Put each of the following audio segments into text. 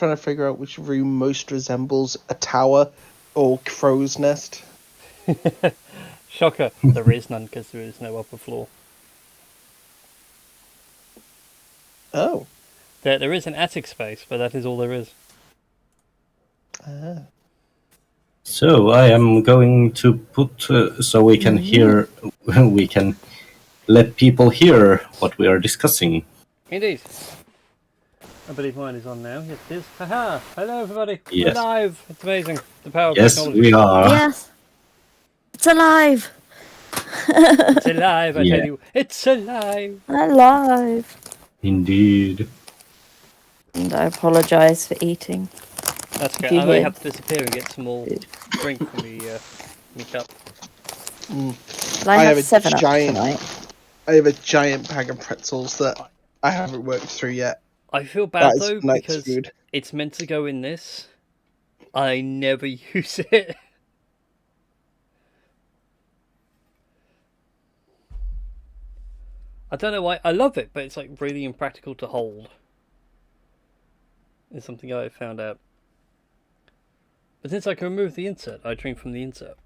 trying to figure out which room most resembles a tower or crow's nest. Shocker, there is none because there is no upper floor. Oh. There is an attic space, but that is all there is. So I am going to put so we can hear, we can let people hear what we are discussing. Indeed. I believe mine is on now. Yes, it is. Haha! Hello, everybody. Yes. We're live. It's amazing. The power of Yes, technology. we are. Yes. It's alive. It's alive, I Yeah. tell you. It's alive. Alive. Indeed. And I apologise for eating. That's Did great. you I may hear? have to disappear and get some more drink from me cup. Well, I have a 7 up giant. tonight. I have a giant bag of pretzels that I haven't worked through yet. I feel That bad is though tonight's because food. it's meant to go in this. I never use it. I don't know why. I love it, but it's like really impractical to hold. It's something I found out. But since I can remove the insert, I drink from the insert.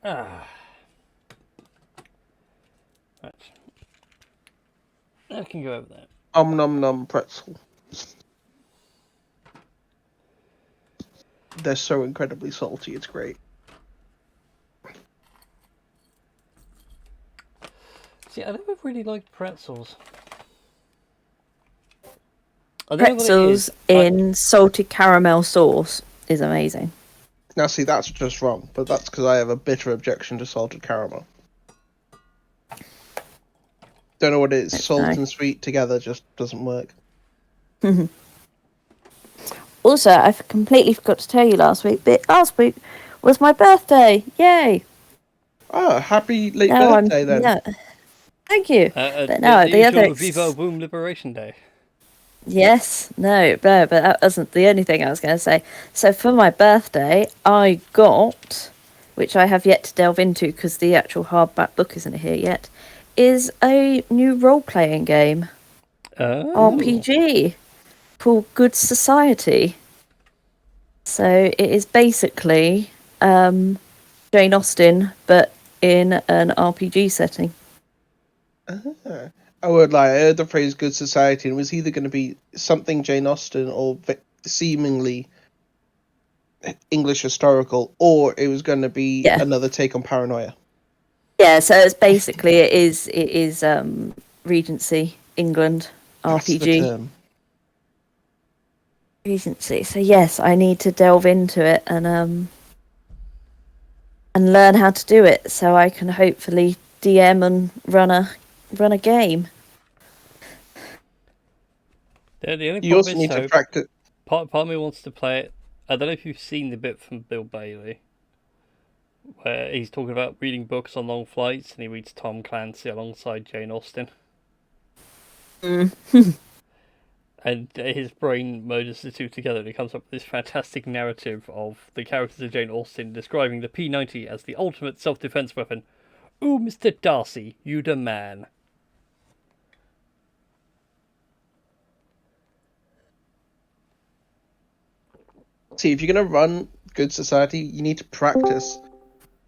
Ah. Right. I can go over there. Nom nom pretzel. They're so incredibly salty, it's great. See, I never really liked pretzels. I don't know what it Pretzels is. in salted caramel sauce is amazing. Now, see, that's just wrong, but that's because I have a bitter objection to salted caramel. Don't know what it is. That's Salt nice. and sweet together just doesn't work. Also, I completely forgot to tell you last week, but last week was my birthday. Yay! Ah, happy late Now birthday then. No, thank you. The no, the usual other Viva Boom Liberation Day. Yes, no, but that wasn't the only thing I was going to say. So for my birthday, I got, which I have yet to delve into because the actual hardback book isn't here yet, is a new role-playing game, RPG, called Good Society. So it is basically Jane Austen, but in an RPG setting. I would lie. I heard the phrase "good society" and it was either going to be something Jane Austen or seemingly English historical, or it was going to be another take on paranoia. Yeah, so it's basically it is Regency England That's RPG. the term. Regency. So yes, I need to delve into it and learn how to do it so I can hopefully DM and run a game. The only You also problem need is, to practice. part of me wants to play it. I don't know if you've seen the bit from Bill Bailey where he's talking about reading books on long flights and he reads Tom Clancy alongside Jane Austen. And his brain merges the two together and he comes up with this fantastic narrative of the characters of Jane Austen describing the P90 as the ultimate self-defense weapon. Ooh, Mr. Darcy, you the man. See, if you're going to run Good Society, you need to practice,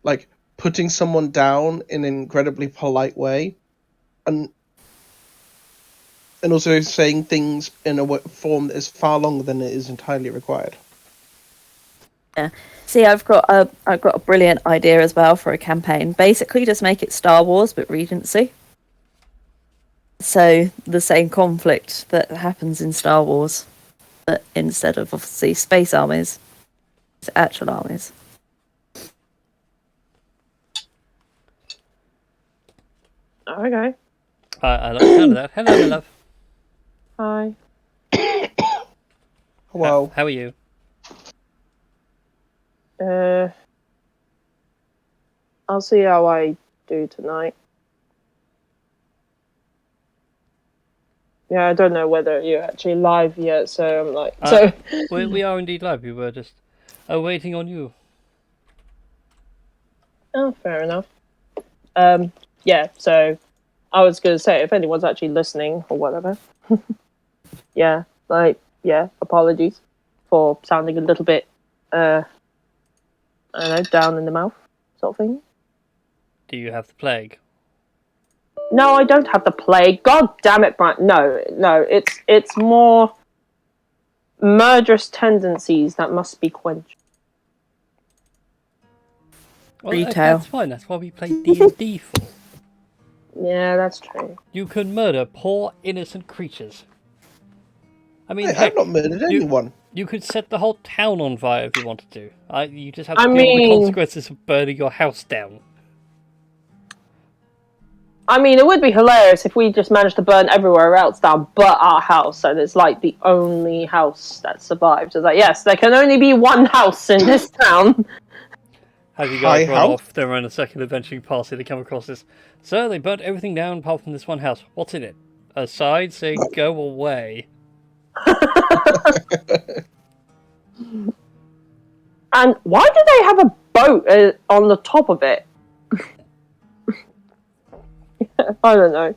like, putting someone down in an incredibly polite way, and also saying things in a form that is far longer than it is entirely required. Yeah. See, I've got a brilliant idea as well for a campaign. Basically, just make it Star Wars but Regency. So the same conflict that happens in Star Wars, but instead of obviously space armies, it's actual armies. Okay. I like the sound of that. Hello, my love. Hi. Hello. How are you? I'll see how I do tonight. Yeah, I don't know whether you're actually live yet, so I'm like... We are indeed live. We were just waiting on you. Oh, fair enough. Yeah, so I was going to say, if anyone's actually listening or whatever, yeah, apologies for sounding a little bit, I don't know, down in the mouth, sort of thing. Do you have the plague? No, I don't have the plague. God damn it, Brian. No, it's more murderous tendencies that must be quenched. Well, Retail. that's fine. That's why we play D&D for. Yeah, that's true. You can murder poor, innocent creatures. I mean, Hey, heck, I've not murdered anyone. you could set the whole town on fire if you wanted to. You just have I to deal with the mean- consequences of burning your house down. I mean, it would be hilarious if we just managed to burn everywhere else down but our house, and it's like the only house that survived. It's like, yes, there can only be one house in this town. Have you guys High run house? off, then run a second adventuring party to come across this? Sir, they burnt everything down apart from this one house. What's in it? A sign saying, go away. And why do they have a boat on the top of it? I don't know.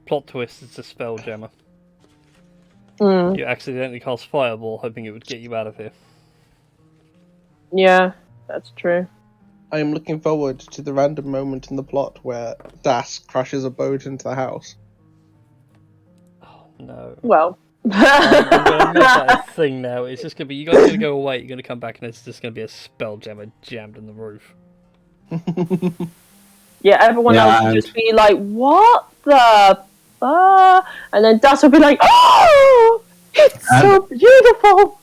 Plot twist, it's a spell jammer. Mm, You accidentally cast Fireball, hoping it would get you out of here. yeah, that's true. I am looking forward to the random moment in the plot where Das crashes a boat into the house. Oh, no. Well. I'm going to make that a thing now. It's just going to be, you guys are going to go away, you're going to come back, and it's just going to be a spell jammer jammed in the roof. Yeah, everyone else would just be like, what the fuck? And then Das would be like, oh, it's so beautiful.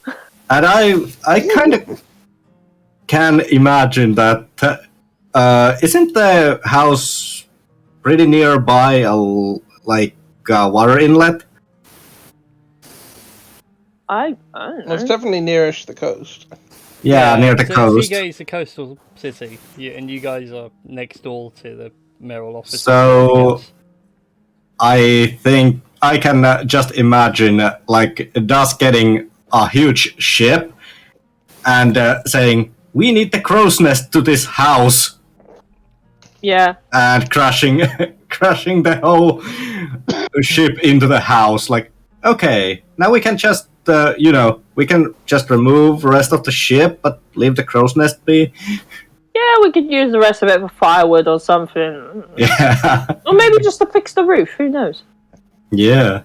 And I kind of can imagine that. Isn't the house pretty nearby a water inlet? I don't know. It's definitely nearish the coast. Yeah, near the so coast. Seagate is a coastal city, and you guys are next door to the mayoral office. So I think I can just imagine Das getting a huge ship and saying, "We need the crow's nest to this house," Yeah. and crashing the whole ship into the house. Like, okay, now we can just we can just remove the rest of the ship, but leave the crow's nest be. Yeah, we could use the rest of it for firewood or something. Yeah. Or maybe just to fix the roof, who knows? Yeah.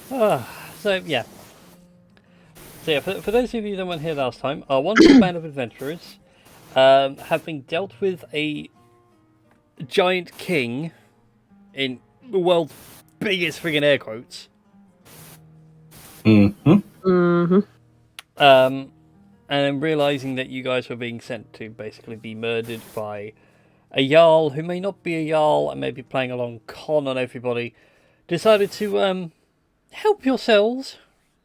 So yeah, for those of you that weren't here last time, our wonderful band of adventurers having dealt with a giant king in the world's biggest friggin' air quotes. Mm-hmm. Mm-hmm. And then realizing that you guys were being sent to basically be murdered by a Jarl who may not be a Jarl and may be playing a long con on everybody, decided to help yourselves,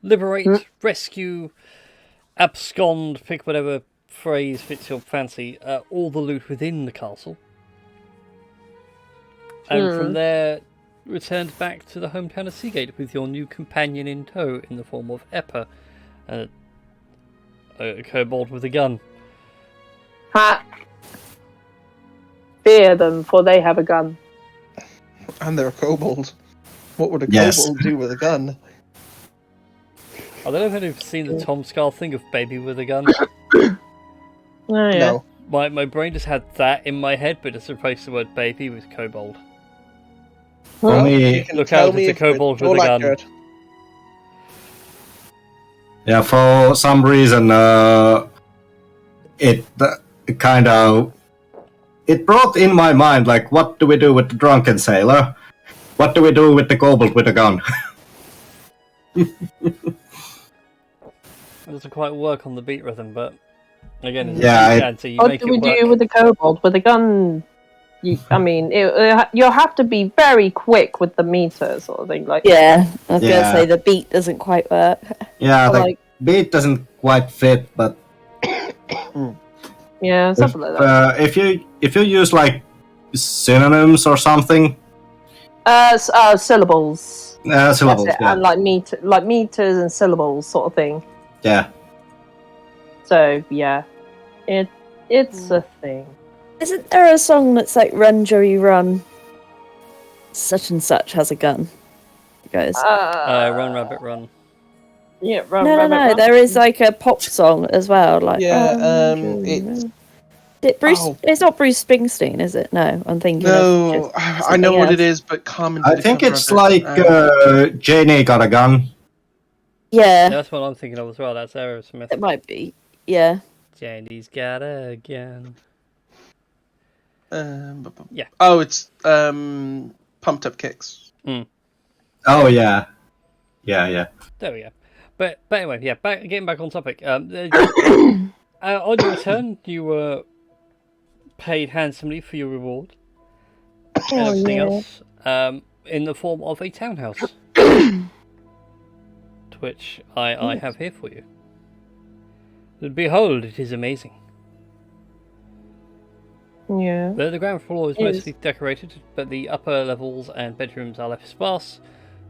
liberate, rescue, abscond, pick whatever phrase fits your fancy, all the loot within the castle. And from there, returned back to the hometown of Seagate with your new companion in tow in the form of Eppa, a kobold with a gun. Ha! Fear them, for they have a gun. And they're a kobold. What would a Yes. kobold do with a gun? I don't know if you've seen the Tom Scar thing of baby with a gun. Oh, yeah. No. My brain just had that in my head, but just replaced the word baby with kobold. For me, You can Look tell out, me it's a if kobold all with a gun. accurate. yeah, for some reason, it kind of it brought in my mind like, what do we do with the drunken sailor? What do we do with the kobold with a gun? It doesn't quite work on the beat rhythm, but again, it's Yeah, a so you What make do it we work. do with the kobold? With a gun? I mean, you'll have to be very quick with the meter sort of thing. Like, Yeah, I was going Yeah. to say the beat doesn't quite work. Yeah, Or the like- beat doesn't quite fit, but yeah, something like that. if you use like synonyms or something, Syllables. syllables, That's it. yeah, And like meters and syllables sort of thing. yeah. So yeah, It's a thing. Isn't there a song that's like "Run, Joey, Run"? Such and such has a gun. It goes. Run, rabbit, run. Yeah, run, No. run. There is like a pop song as well. Like it's Bruce. Oh. It's not Bruce Springsteen, is it? No, I'm thinking. no, Of I know what it is, but Carmen. I did a think cover it's of it. like Janie Got a Gun. Yeah, That's what I'm thinking of as well. That's Aerosmith. it might be. Yeah. Janie's got a gun. Yeah. Oh, it's Pumped Up Kicks. Oh yeah. Yeah. There we go. But anyway, yeah. Getting back on topic. On your return, you were paid handsomely for your reward and everything else, in the form of a townhouse, which I have here for you. Behold, it is amazing. Yeah. The ground floor is mostly decorated, but the upper levels and bedrooms are left sparse,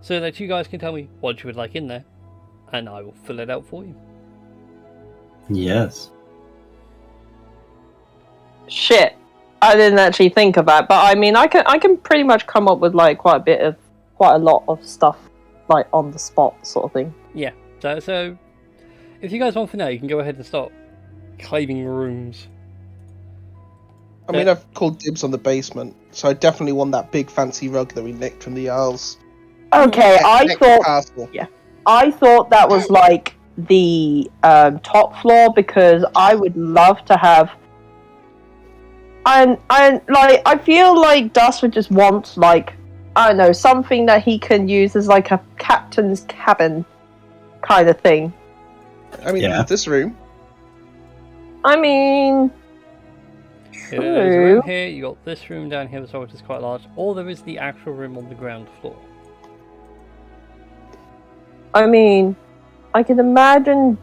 so that you guys can tell me what you would like in there, and I will fill it out for you. Yes. Shit. I didn't actually think of that, but I mean, I can pretty much come up with like quite a lot of stuff, like on the spot sort of thing. Yeah. So if you guys want for now, you can go ahead and start claiming rooms. I mean, I've called dibs on the basement, so I definitely want that big fancy rug that we nicked from the Earls. Okay, Castle. I thought that was like the top floor, because I would love to have. And like, I feel like Dust would just want, like, I don't know, something that he can use as like a captain's cabin kind of thing. I mean, this room. I mean, There's a room here, you got this room down here as well, which is quite large, or there is the actual room on the ground floor. I mean, I can imagine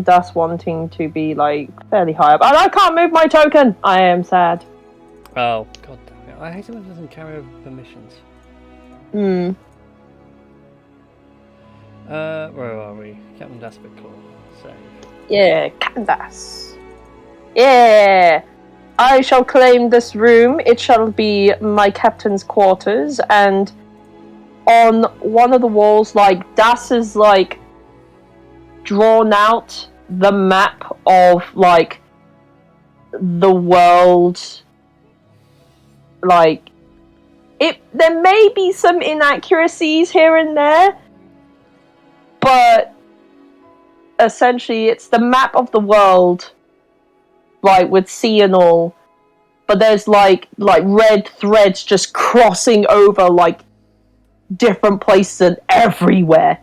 Dust wanting to be like fairly high up, and I can't move my token. I am sad. Oh, god damn it. I hate it when it doesn't carry over permissions. Where are we? Captain Daspit Claw. Save. Yeah, Captain Dust. Yeah. I shall claim this room. It shall be my captain's quarters, and on one of the walls, like, Das is like drawn out the map of like the world. Like, there may be some inaccuracies here and there, but essentially it's the map of the world, like with sea and all, but there's like red threads just crossing over like different places and everywhere,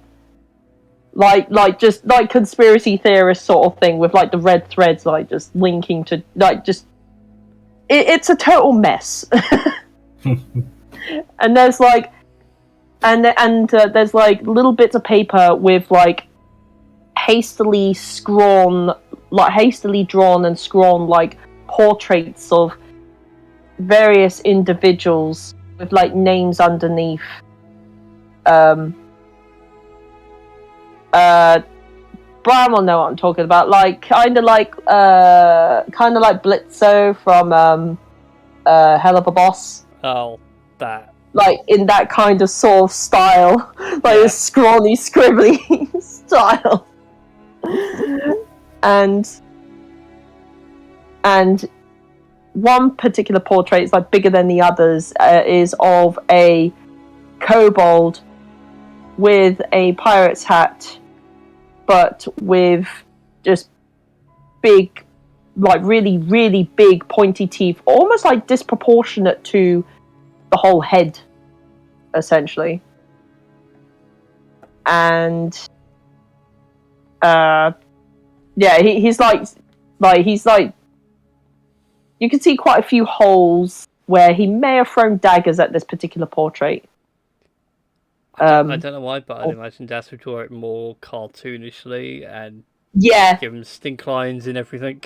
like just like conspiracy theorist sort of thing, with like the red threads like just linking to like just it's a total mess. And there's like there's like little bits of paper with like hastily drawn and scrawn like portraits of various individuals with like names underneath. Brian will know what I'm talking about. Like kind of like Blitzo from Hell of a Boss. Oh, that. Like in that kind of sort of style, like a scrawny, scribbly style. And one particular portrait is like bigger than the others, is of a kobold with a pirate's hat, but with just big, like really, really big pointy teeth, almost like disproportionate to the whole head, essentially. And he's like you can see quite a few holes where he may have thrown daggers at this particular portrait. I don't know why, but I'd imagine Das would draw it more cartoonishly and give him stink lines and everything.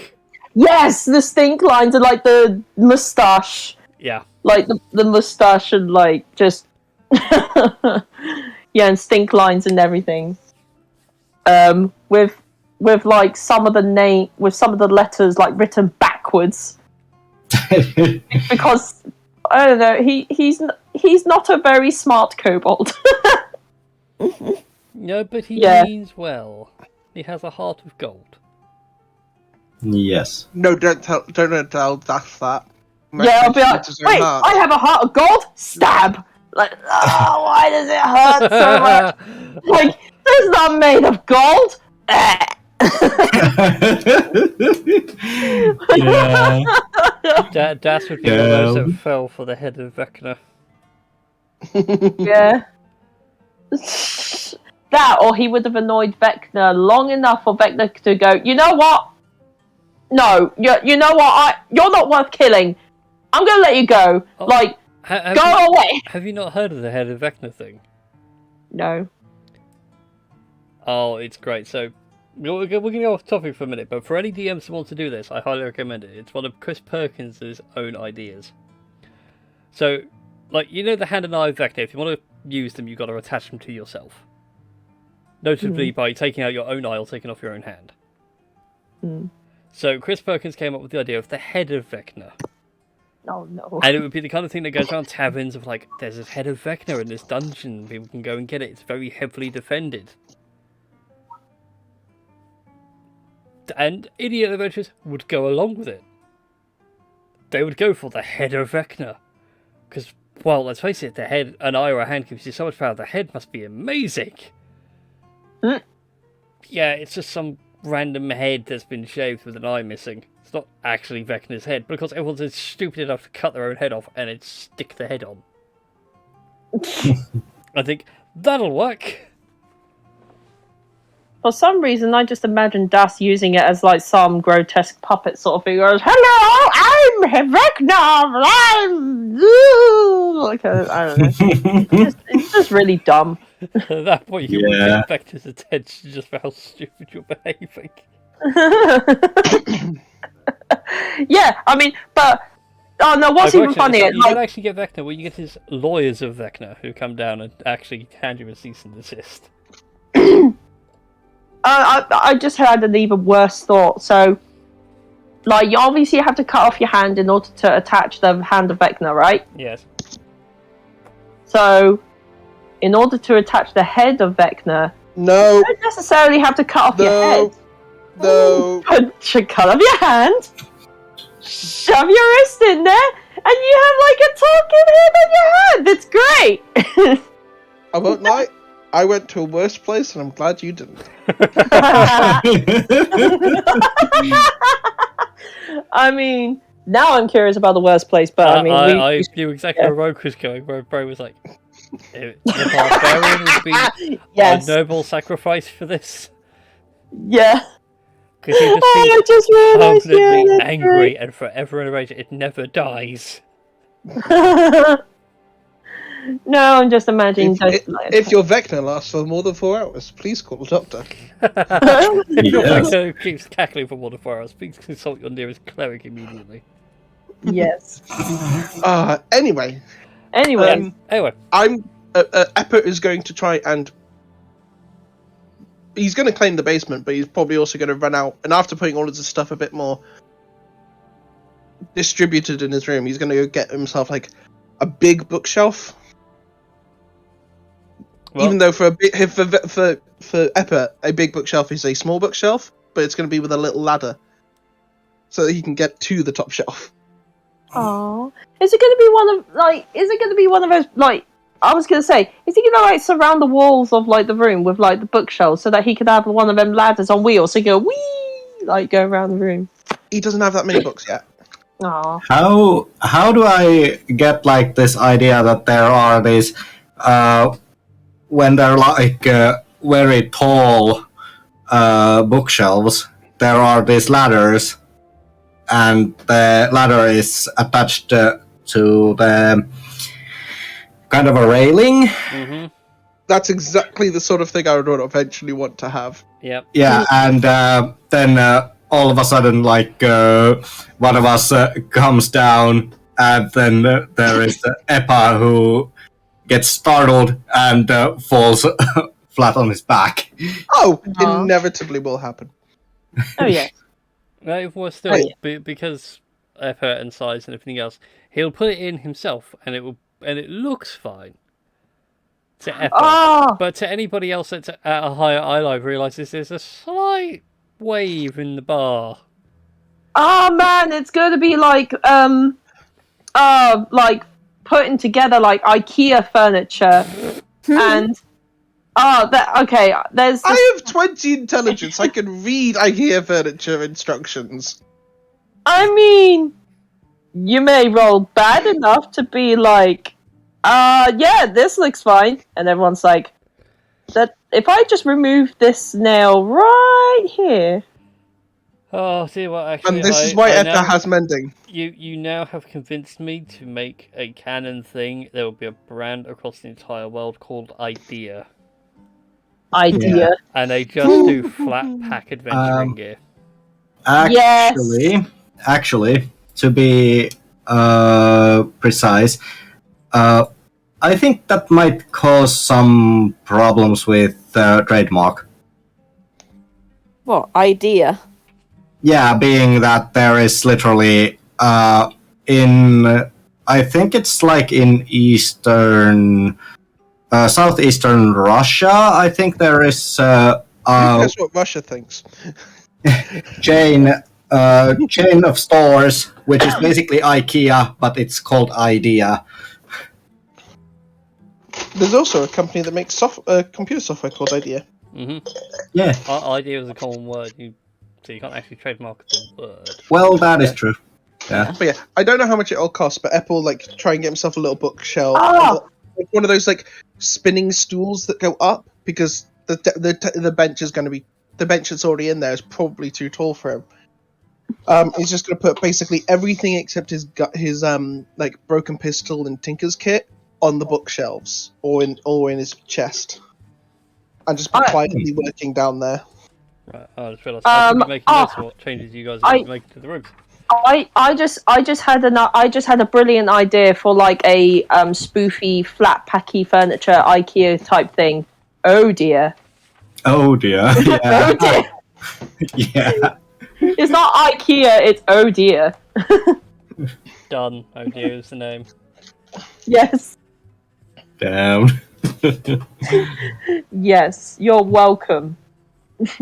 Yes, the stink lines and like the moustache. Yeah. Like the moustache and like just and stink lines and everything. With with like some of the letters like written backwards. Because I don't know, he's not a very smart kobold. No, but he means well. He has a heart of gold. Yes. No, don't tell Dash that. Yeah, I'll be like, wait, I have a heart of gold? Stab! Like, oh, why does it hurt so much? Like, it's not made of gold! Yeah. Das would be one of those that fell for the head of Vecna. Yeah. That, or he would have annoyed Vecna long enough for Vecna to go, you know what? No, you know what? You're not worth killing. I'm gonna let you go. Oh, like, go away. Have you not heard of the head of Vecna thing? No. Oh, it's great. So, we're going to go off topic for a minute, but for any DMs who want to do this, I highly recommend it. It's one of Chris Perkins' own ideas. So, like, you know the hand and eye of Vecna, if you want to use them, you've got to attach them to yourself. Notably by taking out your own eye or taking off your own hand. So, Chris Perkins came up with the idea of the head of Vecna. Oh, no. And it would be the kind of thing that goes around taverns of like, there's this head of Vecna in this dungeon, people can go and get it, it's very heavily defended. And idiot adventurers would go along with it. They would go for the head of Vecna. Because, well, let's face it, the head, an eye or a hand gives you so much power, the head must be amazing. Yeah, it's just some random head that's been shaved with an eye missing. It's not actually Vecna's head, but of course everyone's stupid enough to cut their own head off and then stick the head on. I think, that'll work. For some reason, I just imagine Das using it as like some grotesque puppet sort of thing. Goes, hello, I'm Vecna. Like I don't know. It's just really dumb. At that point, you would get Vecna's attention just for how stupid you're behaving. Yeah, I mean, but oh no, what's even funnier? You can actually get Vecna where you get his lawyers of Vecna who come down and actually hand you a cease and desist. I just had an even worse thought. So, like, you obviously have to cut off your hand in order to attach the hand of Vecna, right? Yes. So, in order to attach the head of Vecna, no, you don't necessarily have to cut off your head. No. You should cut off your hand, shove your wrist in there, and you have like a talking head on your hand. It's great. I won't lie. I went to a worse place, and I'm glad you didn't. I mean, now I'm curious about the worst place, but I mean, I knew exactly where Rogue was going, where Bro was like, the barbarian would be a noble sacrifice for this. Yeah. Because he just permanently angry and forever in a rage. It never dies. No, I'm just imagining. If your Vecna lasts for more than 4 hours, please call a doctor. If your Vecna keeps cackling for more than 4 hours, please consult your nearest cleric immediately. Yes. Anyway. Anyway. I'm. Eppa is going to try and. He's going to claim the basement, but he's probably also going to run out. And after putting all of his stuff a bit more distributed in his room, he's going to go get himself like a big bookshelf. Well, even though for Eppa, a big bookshelf is a small bookshelf, but it's going to be with a little ladder, so that he can get to the top shelf. Oh, is it going to be one of like? Is it going to be one of those like? I was going to say, is he going to like surround the walls of like the room with like the bookshelves so that he could have one of them ladders on wheels, so he go wee, like go around the room? He doesn't have that many books yet. Oh. How do I get like this idea that there are these when they're like very tall bookshelves, there are these ladders, and the ladder is attached to the kind of a railing. Mm-hmm. That's exactly the sort of thing I would eventually want to have. Yep. Yeah, and then all of a sudden, like, one of us comes down, and then there is Eppa who gets startled and falls flat on his back. Oh, inevitably will happen. Oh yeah. Right, well, still, because effort and size and everything else, he'll put it in himself, and it looks fine to effort. Oh, But to anybody else at a higher eye level, realizes there's a slight wave in the bar. oh man, it's going to be like like putting together like IKEA furniture, and okay. There's this... I have 20 intelligence. I can read IKEA furniture instructions. I mean, you may roll bad enough to be like, yeah, this looks fine, and everyone's like, that if I just remove this nail right here. Oh, see what? Actually, And this is why I Edna now, has mending. you now have convinced me to make a canon thing. There will be a brand across the entire world called Idea, Idea. and they just do flat pack adventuring gear. Actually, to be precise, I think that might cause some problems with trademark. What idea? Yeah, being that there is literally in, I think it's like in eastern, southeastern Russia. I think there is That's what Russia thinks. chain of stores, which is basically IKEA, but it's called Idea. There's also a company that makes computer software called Idea. Mm-hmm. Yeah. Idea is a common word, so you can't actually trademark the word. Well, that is true. Yeah. But yeah, I don't know how much it all costs, but Apple like try and get himself a little bookshelf, like one of those like spinning stools that go up because the bench is going to be the bench that's already in there is probably too tall for him. He's just going to put basically everything except his like broken pistol and tinker's kit on the bookshelves or in his chest, and just be quietly working down there. Right, I just realised I should be making notes of what changes you guys are making to the rooms. I just had a brilliant idea for like a spoofy flat packy furniture IKEA type thing. Oh dear. Oh dear. Yeah. Oh dear. Yeah. It's not IKEA, it's oh dear. Done. Oh dear is the name. Yes. Damn. Yes, you're welcome.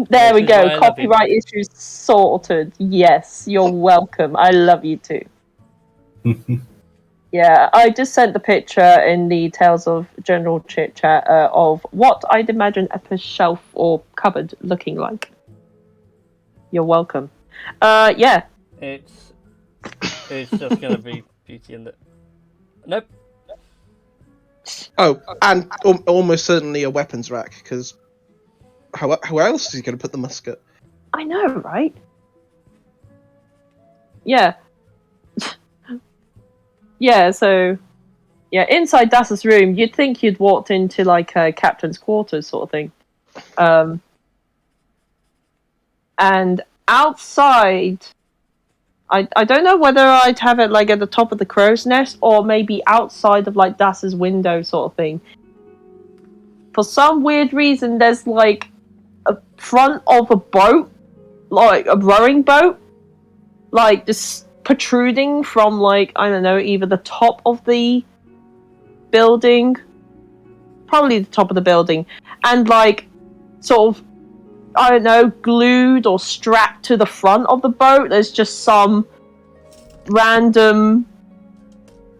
There we go. Copyright issues sorted. Yes, you're welcome. I love you too. Yeah, I just sent the picture in the Tales of General Chit Chat of what I'd imagine a shelf or cupboard looking like. You're welcome. Yeah. It's just gonna be beauty in the. Nope. Oh, and almost certainly a weapons rack because how else is he going to put the musket? I know, right? Yeah. Yeah, so... Yeah, inside Das's room, you'd think you'd walked into, like, a captain's quarters sort of thing. And outside... I don't know whether I'd have it, like, at the top of the crow's nest or maybe outside of, like, Das's window sort of thing. For some weird reason, there's, like, a front of a boat, like a rowing boat, like just protruding from like, I don't know, either the top of the building, probably the top of the building, and like sort of, I don't know, glued or strapped to the front of the boat, there's just some random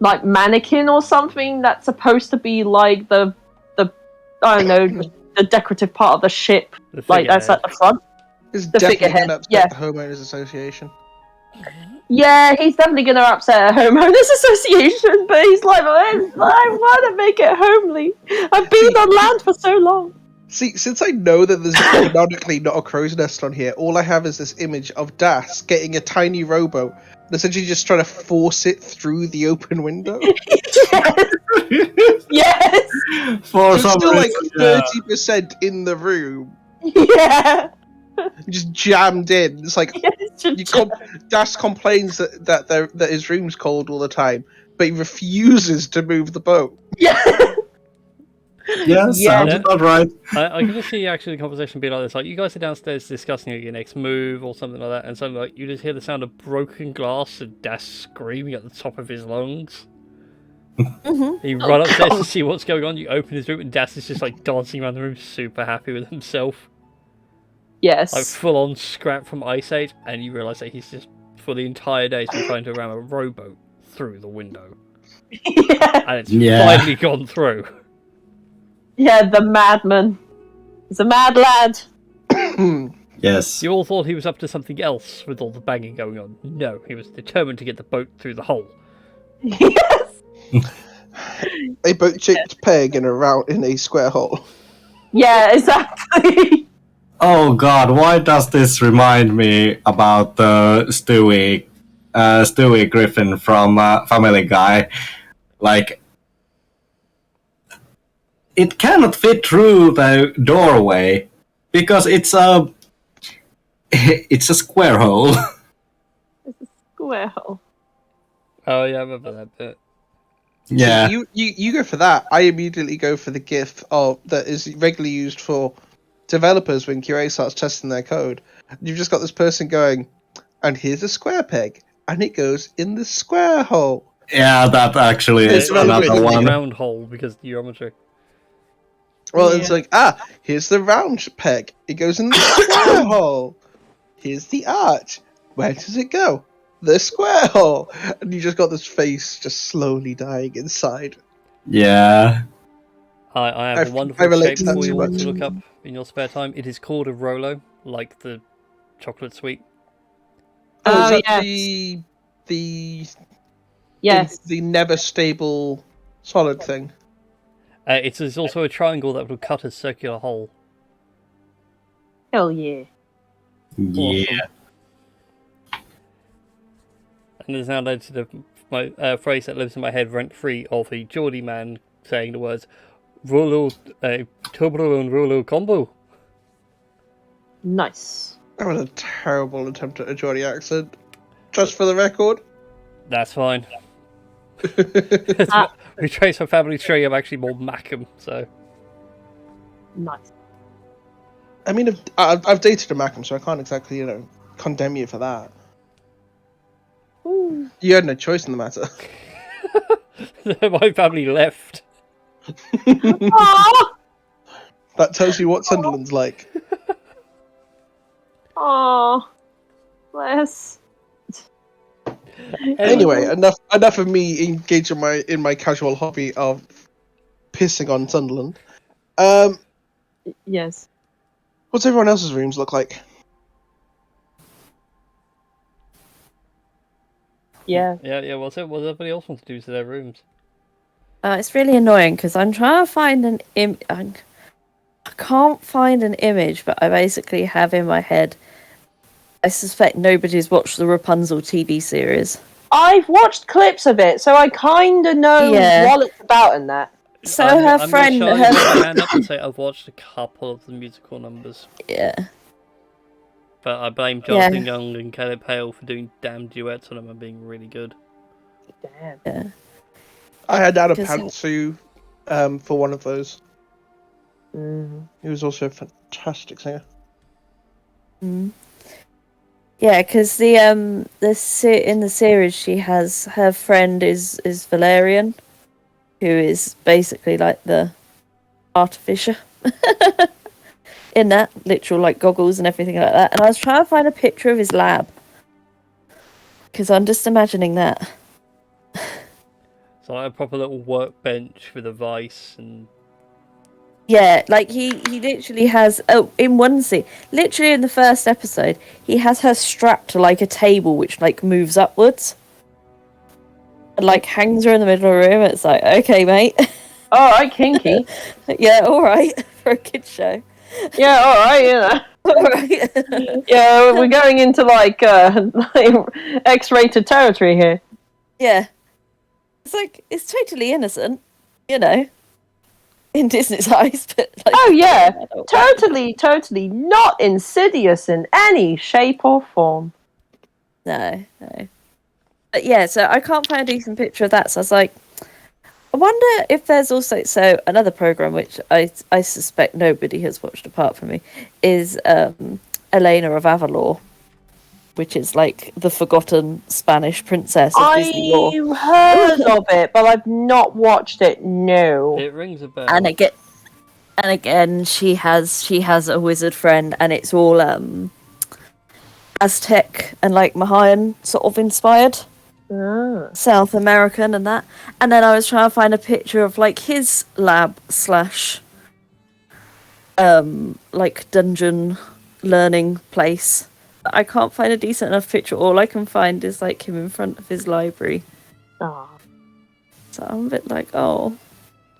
like mannequin or something that's supposed to be like the I don't know, the decorative part of the ship, like that's at the front. It's the definitely figurehead. going to upset the Homeowners Association. Yeah, he's definitely going to upset a homeowners association, but he's like, I want to make it homely. I've been on land for so long. See, since I know that there's canonically not a crow's nest on here, all I have is this image of Das getting a tiny rowboat and essentially just trying to force it through the open window. Yes. Yes. For so some still reason, like 30% in the room. Yeah. Just jammed in. It's like Yes, Das complains that his room's cold all the time, but he refuses to move the boat. Yeah. Yeah, sounds Yeah. about right. I can just see actually the conversation being like this. Like, you guys are downstairs discussing your next move or something like that, and suddenly, like, you just hear the sound of broken glass and Das screaming at the top of his lungs. You run upstairs to see what's going on. You open his room, and Das is just like dancing around the room, super happy with himself. Yes. Like full on scrap from Ice Age, and you realise that he's just for the entire day he's been trying to ram a rowboat through the window, Yeah. and it's Yeah. finally gone through. Yeah, the madman. He's a mad lad. Yes. You all thought he was up to something else with all the banging going on. No, he was determined to get the boat through the hole. Yes. A boat-shaped peg in a square hole. Yeah, exactly. Oh god, why does this remind me about Stewie Griffin from Family Guy? Like, it cannot fit through the doorway because it's a square hole. Well, Oh yeah, I remember that bit. Yeah. You go for that. I immediately go for the GIF that is regularly used for developers when QA starts testing their code. You've just got this person going, and here's a square peg, and it goes in the square hole. Yeah, that actually is It's relevant another to one. Round hole because of geometry. Well, Yeah. it's like, here's the round peg. It goes in the square hole. Here's the arch. Where does it go? The square hole. And you just got this face just slowly dying inside. Yeah. I have a I wonderful relate shape to that for too you all much. to look up in your spare time. It is called a Rolo, like the chocolate sweet. Oh, is Oh, that yes. the Yes. the never stable solid thing? It is also a triangle that will cut a circular hole. Hell yeah. Yeah. And there's now led to my phrase that lives in my head rent free of a Geordie man saying the words Rolo, Toblerone and Rolo combo. Nice. That was a terrible attempt at a Geordie accent. Just for the record. That's fine. Ah. We trace my family tree. I'm actually more Mackham, so. Nice. I mean, I've dated a Mackham, so I can't exactly, condemn you for that. Ooh. You had no choice in the matter. My family left. Aww. That tells you what Sunderland's like. Aww. Bless. Anyway, enough of me engaging in my casual hobby of pissing on Sunderland. Yes. What's everyone else's rooms look like? Yeah. Yeah. What's everybody else wants to do to their rooms? It's really annoying because I'm trying to find I can't find an image, but I basically have in my head. I suspect nobody's watched the Rapunzel TV series. I've watched clips of it, so I kind of know what it's about in that. So I'm her friend, gonna put my hand up and say I've watched a couple of the musical numbers, yeah, but I blame Jonathan Young and Caleb Hale for doing damn duets on them and being really good. Damn. yeah. I had Adam Because- Pantsu for one of those. Mm. He was also a fantastic singer. Mm. Yeah, because in the series she has her friend is Valerian, who is basically like the artificer in that literal like goggles and everything like that. And I was trying to find a picture of his lab because I'm just imagining that. So like a proper little workbench with a vice and. Yeah, like he literally has in one scene, literally in the first episode, he has her strapped to like a table which like moves upwards. And like hangs her in the middle of the room. It's like, okay, mate. Alright, kinky. Yeah, alright. For a kid's show. Yeah, alright, yeah. Alright. Yeah, we're going into like X-rated territory here. Yeah. It's like it's totally innocent, in Disney's eyes, but like, Oh yeah, totally not insidious in any shape or form. No. But yeah, so I can't find a decent picture of that, so I was like, I wonder if there's also another program which I suspect nobody has watched apart from me is Elena of Avalor, which is like the forgotten Spanish princess of Disney lore. I've heard of it, but I've not watched it. No. It rings a bell. And again, she has a wizard friend, and it's all Aztec and like Mayan sort of inspired. South American and that. And then I was trying to find a picture of like his lab / like dungeon learning place. But I can't find a decent enough picture. All I can find is like him in front of his library. Oh. So I'm a bit like, oh.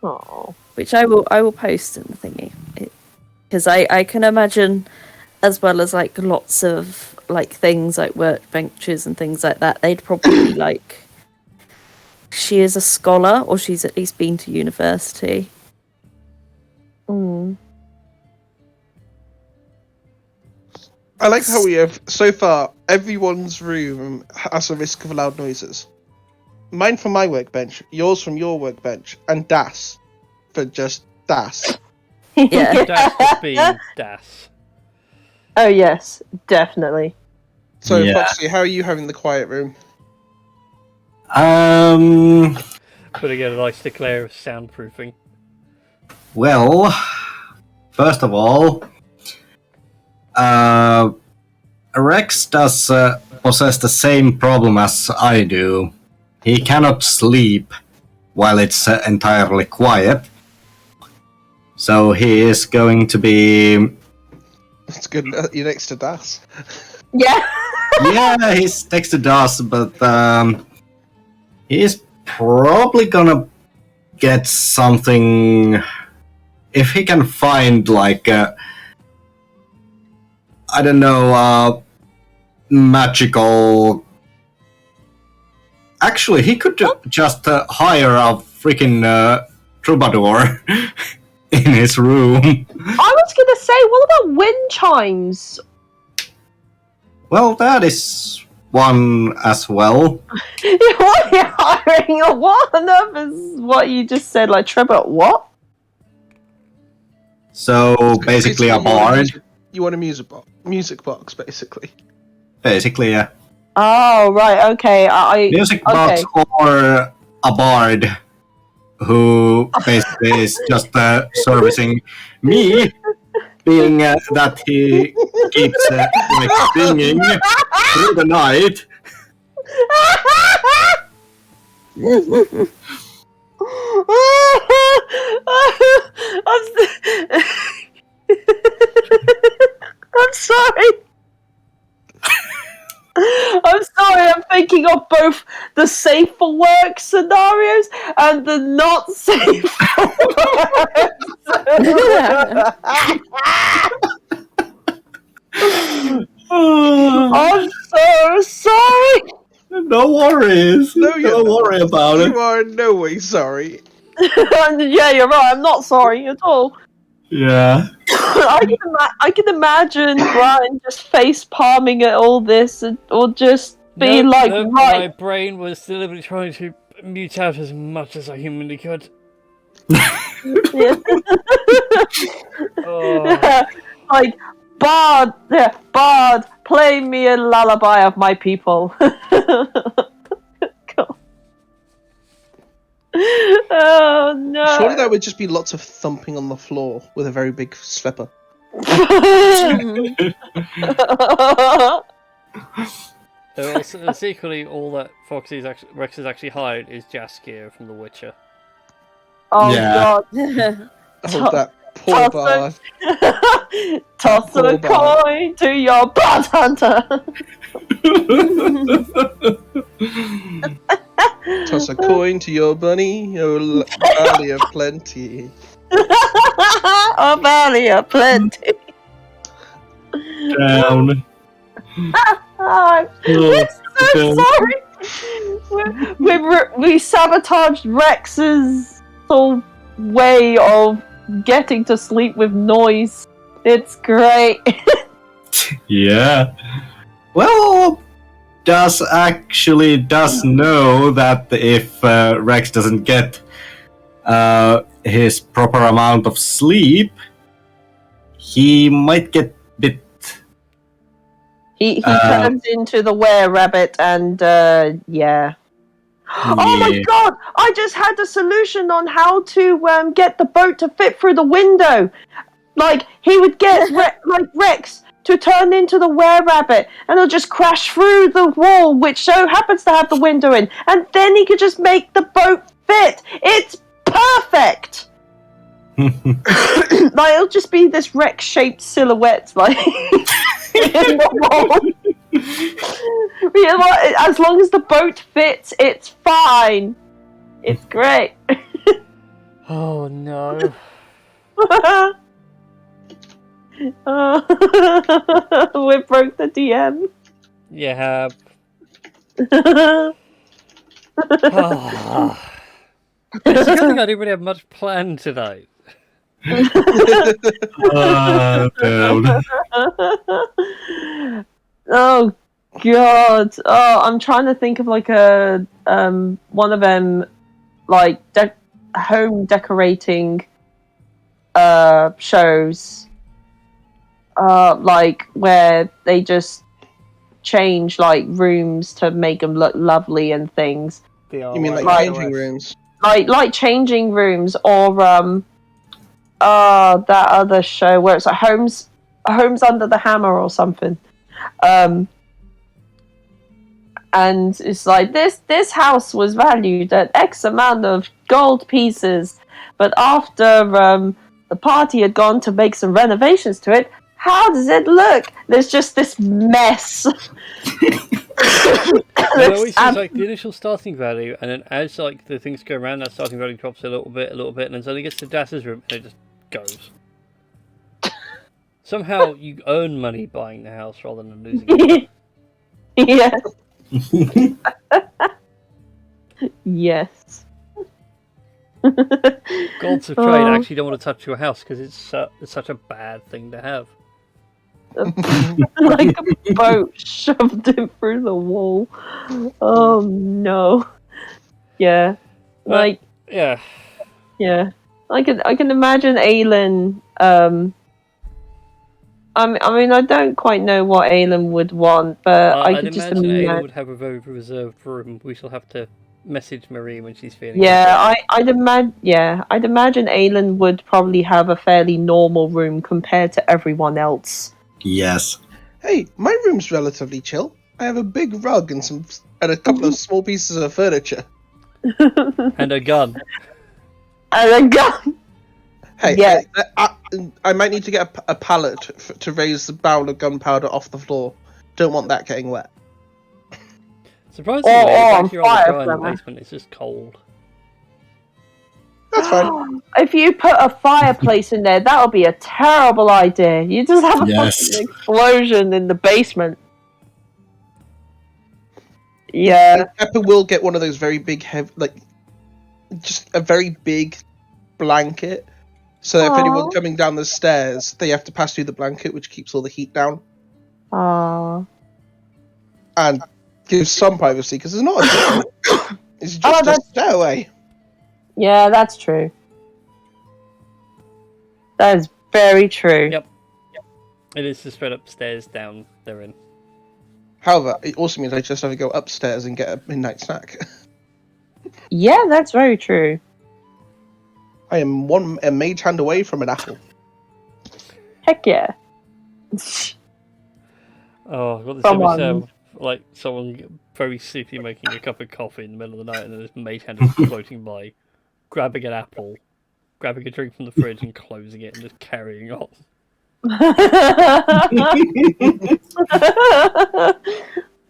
Oh. Which I will post in the thingy. Because I can imagine, as well as like lots of like things like workbenches and things like that, they'd probably like, she is a scholar, or she's at least been to university. Mm. I like how we have, so far, everyone's room has a risk of loud noises. Mine from my workbench, yours from your workbench, and Das for just Das. Yeah. Das just being Das. Oh yes, definitely. So, Yeah. Foxy, how are you having the quiet room? Putting in a nice declare of soundproofing. Well, first of all, Rex does possess the same problem as I do. He cannot sleep while it's entirely quiet. So he is going to be... It's good you're next to Das. Yeah. Yeah, he's next to Das, but he's probably gonna get something... If he can find, like, I don't know, magical... Actually, he could just hire a freaking troubadour in his room. I was gonna say, what about wind chimes? Well, that is one as well. What you're hiring a what on earth is what you just said, like Trevor, what? So basically a bard. You want a music box, basically. Basically, yeah. Oh right, okay. Music box or a bard who basically is just servicing me, being that he keeps like singing through the night. I'm sorry. I'm sorry, I'm thinking of both the safe for work scenarios and the not safe for work. I'm so sorry. No worries. Don't worry about it. You are in no way sorry. Yeah, you're right. I'm not sorry at all. Yeah. I can imagine Brian just face palming at all this, or just be No, like, no, right. My brain was deliberately trying to mute out as much as I humanly could. Oh. Like, Bard, play me a lullaby of my people. God. Oh no! Surely that would just be lots of thumping on the floor with a very big slipper. Secretly, all that Rex has actually hired is Jaskier from The Witcher. Oh Yeah. God! Oh, that poor bard. Toss Poor a bard. coin to your bard hunter. Toss a coin to your bunny, oh valley of plenty. Oh, valley of plenty. Down. Oh, I'm so sorry. We sabotaged Rex's whole way of getting to sleep with noise. It's great. Yeah. Well, does know that if Rex doesn't get his proper amount of sleep, he might get a bit. He turns into the were-rabbit and yeah. Oh my god! I just had the solution on how to get the boat to fit through the window. Like he would get Rex to turn into the were-rabbit, and it'll just crash through the wall, which so happens to have the window in, and then he could just make the boat fit. It's perfect. Like it'll just be this Rex-shaped silhouette, like in the wall. You know, as long as the boat fits, it's fine. It's great. Oh no. We broke the DM. Yeah. It's a good thing I didn't really have much planned tonight. Oh god. Oh, I'm trying to think of like a one of them like home decorating shows. Like where they just change like rooms to make them look lovely and things. You mean like changing rooms? Like changing rooms, or that other show where it's like Homes Under the Hammer or something. And it's like this house was valued at X amount of gold pieces, but after the party had gone to make some renovations to it, how does it look? There's just this mess. It always seems like the initial starting value, and then as like the things go around, that starting value drops a little bit, and then suddenly gets to Das's room, and it just goes. Somehow you earn money buying the house rather than losing it. Yeah. Yes. Gods of trade actually don't want to touch your house because it's such a bad thing to have. Like a boat shoved in through the wall. Oh no. Yeah. Like yeah. I can imagine Aelin. I mean, I don't quite know what Aelin would want, but I could just imagine Aelin would have a very reserved room. We shall have to message Marie when she's feeling. Yeah, I'd imagine. Yeah, I'd imagine Aelin would probably have a fairly normal room compared to everyone else. Yes. Hey, my room's relatively chill. I have a big rug and a couple of small pieces of furniture. And a gun. And a gun. Hey, yeah. I might need to get a pallet to raise the barrel of gunpowder off the floor. Don't want that getting wet. Surprisingly, it's actually rather dry in the basement. It's just cold. That's fine. If you put a fireplace in there, that would be a terrible idea. You just have a fucking explosion in the basement. Yeah. Pepper will get one of those very big, just a very big blanket. So that if anyone's coming down the stairs, they have to pass through the blanket, which keeps all the heat down. Aww. And gives some privacy, because it's not a door. It's just a stairway. Yeah, that's true. That is very true. Yep. It is just straight upstairs, down, they're in. However, it also means I just have to go upstairs and get a midnight snack. Yeah, that's very true. I am a mage hand away from an apple. Heck yeah. Oh, I've got this image of like someone very sleepy making a cup of coffee in the middle of the night, and then this mage hand is floating by, grabbing an apple, grabbing a drink from the fridge and closing it and just carrying on.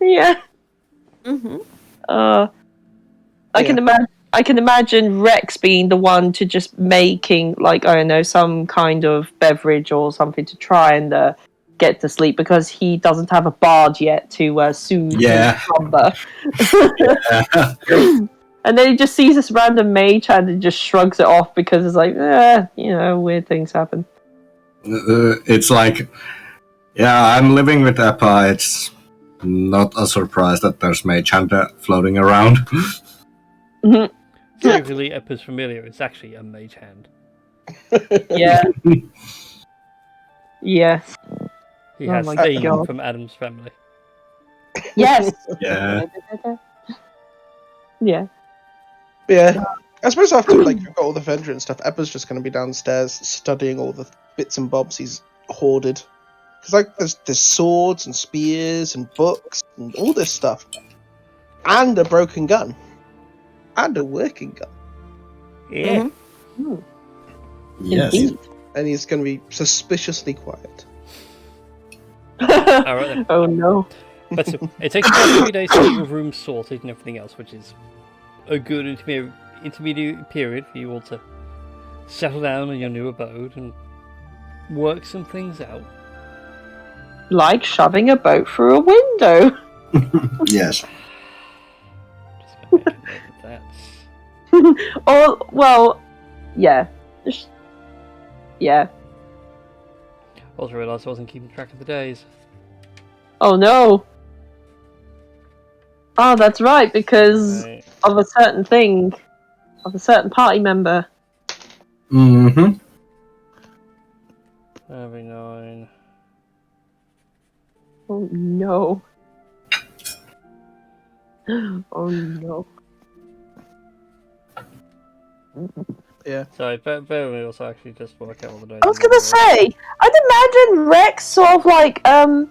Yeah. Mm-hmm. I can imagine Rex being the one to just making, like, I don't know, some kind of beverage or something to try and get to sleep, because he doesn't have a bard yet to soothe his slumber. And then he just sees this random mage hand and just shrugs it off because it's like, weird things happen. It's like, I'm living with Appa. It's not a surprise that there's mage hand floating around. Mm-hmm. Thankfully, Eppa's familiar is actually a mage hand. Yeah. Yes. He Oh has my Thane God. from Adam's family. Yes. Yeah. Yeah. Yeah. I suppose after we've got all the Vendor and stuff, Ebba's just going to be downstairs studying all the bits and bobs he's hoarded. Because there's swords and spears and books and all this stuff, and a broken gun, and a working gun. Yeah. Yes. Indeed. And he's going to be suspiciously quiet. Alright then. Oh no. But it takes about 3 days to get your room sorted and everything else, which is a good intermediate period for you all to settle down in your new abode and work some things out. Like shoving a boat through a window. Yes. Just gonna make a note of that. Or, well, yeah. Yeah. Also realised I wasn't keeping track of the days. Oh no. Oh, that's right, because Right. of a certain thing. Of a certain party member. Mm-hmm. 39. Oh no. Oh no. Yeah. Sorry, bear with me also actually just work out all the days. I was gonna say, I'd imagine Rex sort of like, I'm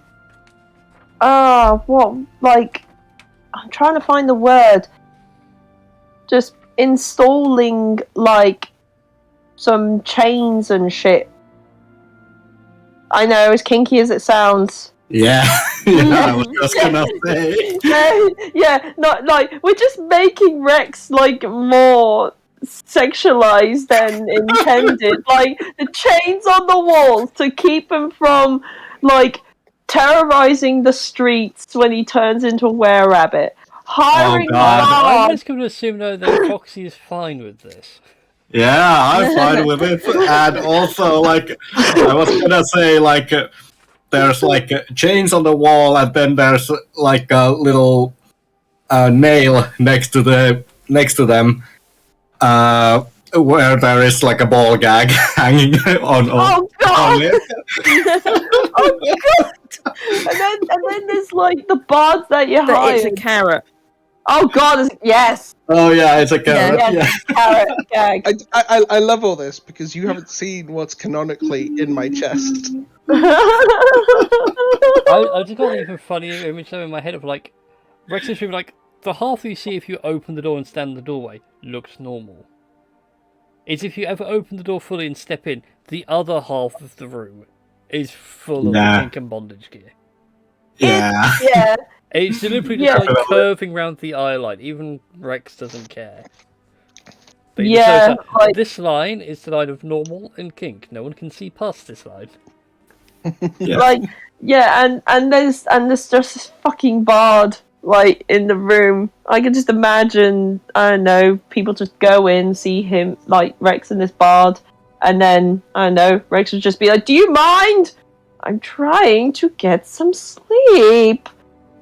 trying to find the word. Just installing, like, some chains and shit. I know, as kinky as it sounds. Yeah. Yeah, I was just gonna say. Yeah, not like we're just making Rex like more sexualized than intended. Like the chains on the walls to keep him from like terrorizing the streets when he turns into a were-rabbit. Hiring God. I'm guards. just going to assume though that Foxy is fine with this. Yeah, I'm fine with it. And also, like, I was gonna say, like, there's like chains on the wall, and then there's like a little nail next to them, where there is like a ball gag hanging on Oh god! it. Oh god! And then there's like the bards that you But hire. it's a carrot. Oh god! Yes, Oh yeah, it's a carrot. yes, carrot gag. I love all this because you haven't seen what's canonically in my chest. I just got an even funnier image though in my head of like Rex is really like the half you see if you open the door and stand in the doorway looks normal. It's if you ever open the door fully and step in, the other half of the room is full of Nah. kink and bondage gear. Yeah. Yeah. It's deliberately Yeah. just like curving round the eye line. Even Rex doesn't care. But he Yeah, just knows that like- this line is the line of normal and kink. No one can see past this line. Yeah. Like, yeah, and there's just this fucking bard like in the room. I can just imagine, I don't know, people just go in, see him like Rex and this bard, and then I don't know, Rex would just be like, "Do you mind? I'm trying to get some sleep."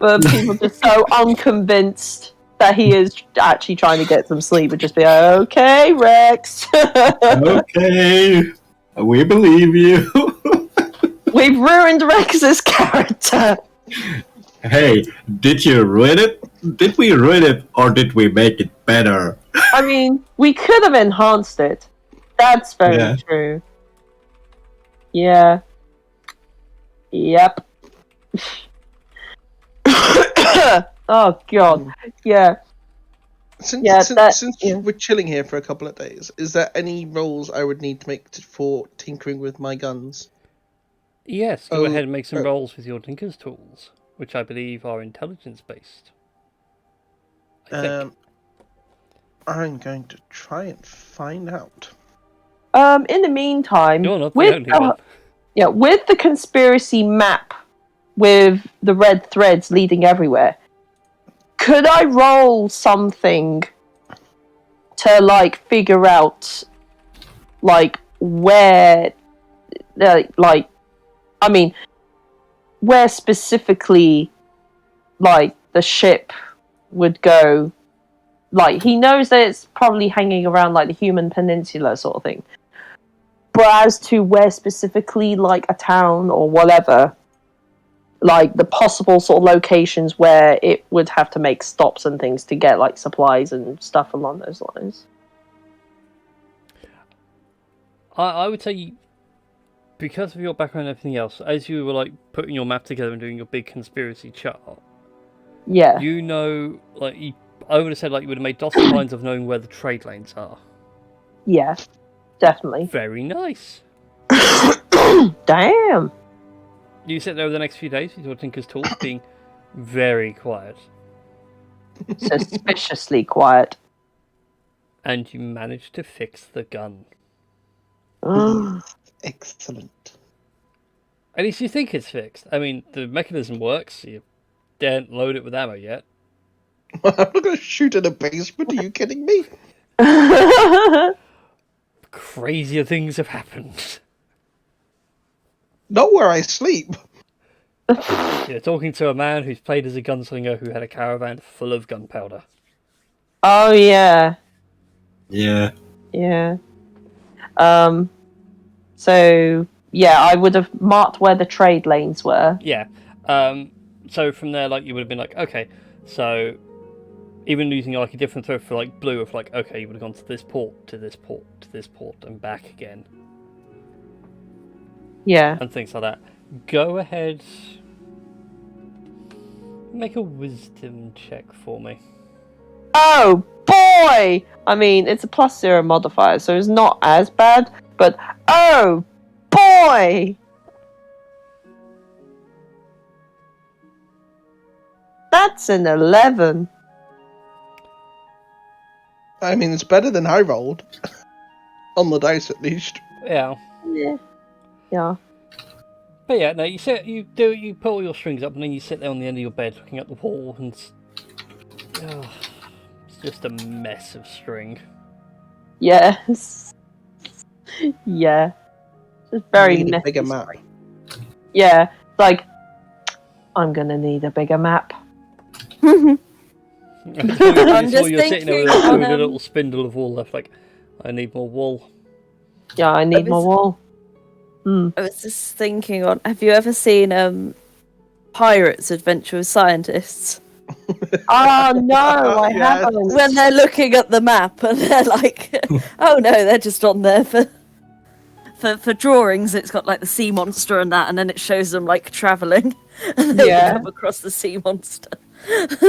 But people just so unconvinced that he is actually trying to get some sleep would just be like, "Okay, Rex." Okay, we believe you. We've ruined Rex's character. Hey, did you ruin it? Did we ruin it, or did we make it better? I mean, we could have enhanced it. That's very Yeah. true. Yeah. Yep. Oh god. Yeah. Since, Yeah, since yeah. we're chilling here for a couple of days, is there any rolls I would need to make for tinkering with my guns? Yes, go Oh, ahead and make some oh. rolls with your Tinker's tools, which I believe are intelligence based. I think. I'm going to try and find out. In the meantime, You're not the with only one. yeah, with the conspiracy map with the red threads leading everywhere, could I roll something to like figure out like where I mean where specifically like the ship would go Like, he knows that it's probably hanging around, like, the Human Peninsula sort of thing. But as to where specifically, like, a town or whatever, like, the possible sort of locations where it would have to make stops and things to get, like, supplies and stuff along those lines. I would say, because of your background and everything else, as you were, like, putting your map together and doing your big conspiracy chart, Yeah. you know, like, I would have said, like, you would have made dotted lines of knowing where the trade lanes are. Yeah. Definitely. Very nice. Damn. You sit there over the next few days with your Tinker's Tools being very quiet. Suspiciously quiet. And you manage to fix the gun. Excellent. At least you think it's fixed. I mean, the mechanism works. You didn't load it with ammo yet. I'm not going to shoot in a basement. Are you kidding me? Crazier things have happened. Not where I sleep. You're talking to a man who's played as a gunslinger who had a caravan full of gunpowder. Oh, yeah. Yeah. Yeah. So, yeah, I would have marked where the trade lanes were. Yeah. So from there, like, you would have been like, okay, so even using like a different thread for like blue, of like, okay, you would have gone to this port, to this port, to this port, and back again. Yeah. And things like that. Go ahead. Make a wisdom check for me. Oh, boy! I mean, it's a +0 modifier, so it's not as bad, but oh, boy! That's an 11. I mean, it's better than I rolled. On the dice, at least. Yeah. Yeah. Yeah. But yeah, no, you put all your strings up, and then you sit there on the end of your bed looking at the wall, and it's just a mess of string. Yes. Yeah. Just very Need a messy. bigger map. Yeah. Like, I'm gonna need a bigger map. I'm just you're sitting there thinking with on, a little spindle of wool left, like, I need more wool. Yeah, I need more wool. I was just thinking on, have you ever seen Pirates Adventure with Scientists? Oh, no, I Yes. haven't. When they're looking at the map and they're like, oh no, they're just on there for drawings. It's got like the sea monster and that, and then it shows them like travelling and they Yeah. come across the sea monster.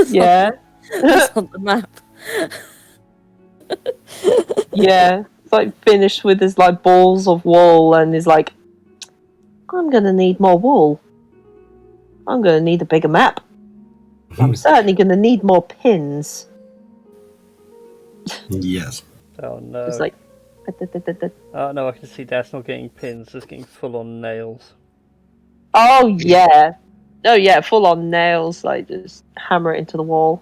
Yeah. It's on the map. Yeah. It's like finished with his like balls of wool and is like, I'm gonna need more wool. I'm gonna need a bigger map. I'm certainly gonna need more pins. Yes. Oh no. It's like, Oh no, I can see that's not getting pins, it's getting full on nails. oh yeah. Oh yeah, full on nails, like just hammer it into the wall.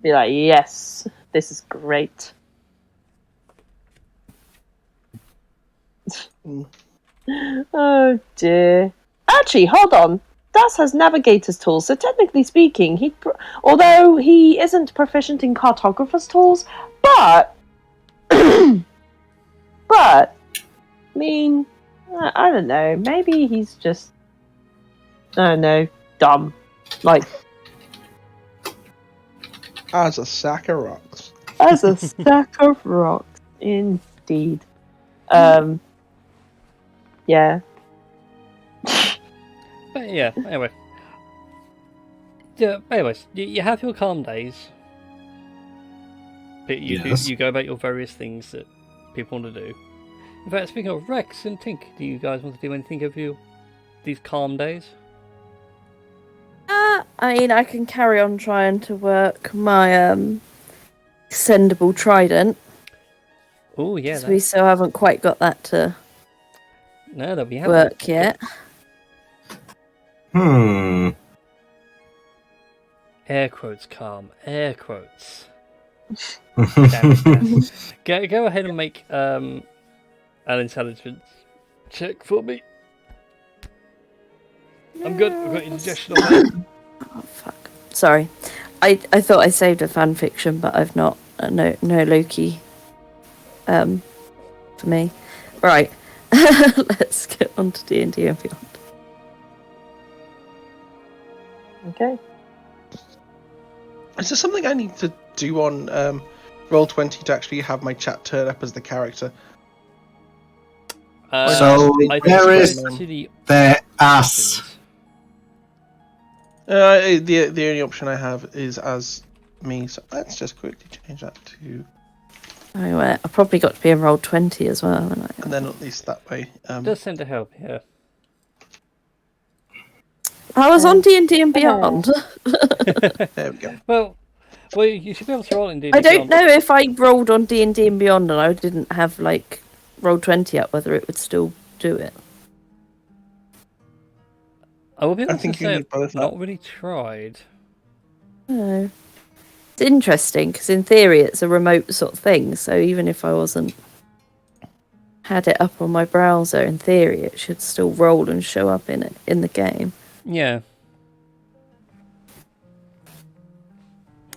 Be like, yes, this is great. Oh dear. Actually, hold on. Das has navigator's tools, so technically speaking, although he isn't proficient in cartographer's tools, but I mean, I don't know. Maybe he's just, I don't know, dumb. Like, As a sack of rocks. as a stack of rocks, indeed. Yeah. But yeah, anyway. Yeah, anyways, you have your calm days. But Yes. you go about your various things that people want to do. In fact, speaking of Rex and Tink, do you guys want to do anything of these calm days? I mean, I can carry on trying to work my extendable trident. Oh yeah, 'Cause we still haven't quite got that to no, that we haven't. work yet. Air quotes, calm. Air quotes. Damn it, Dan. Go ahead and make an intelligence check for me. I'm good. I've got indigestion on that. Oh fuck! Sorry. I thought I saved a fan fiction, but I've not. No Loki. For me, right. Let's get on to D&D and Beyond. Okay. Is there something I need to do on Roll20 to actually have my chat turn up as the character? So I think there you is go to the the as. The only option I have is as me, so let's just quickly change that to... I probably got to be in Roll20 as well, haven't I? And then at least that way... does tend to help, yeah. I was on D&D and Beyond. There we go. Well, you should be able to roll in D&D. I don't know if I rolled on D&D and Beyond and I didn't have like Roll20 up, whether it would still do it. I will be able I think to you say need both I've not really tried. No. It's interesting because in theory it's a remote sort of thing. So even if I had it up on my browser, in theory it should still roll and show up in the game. Yeah.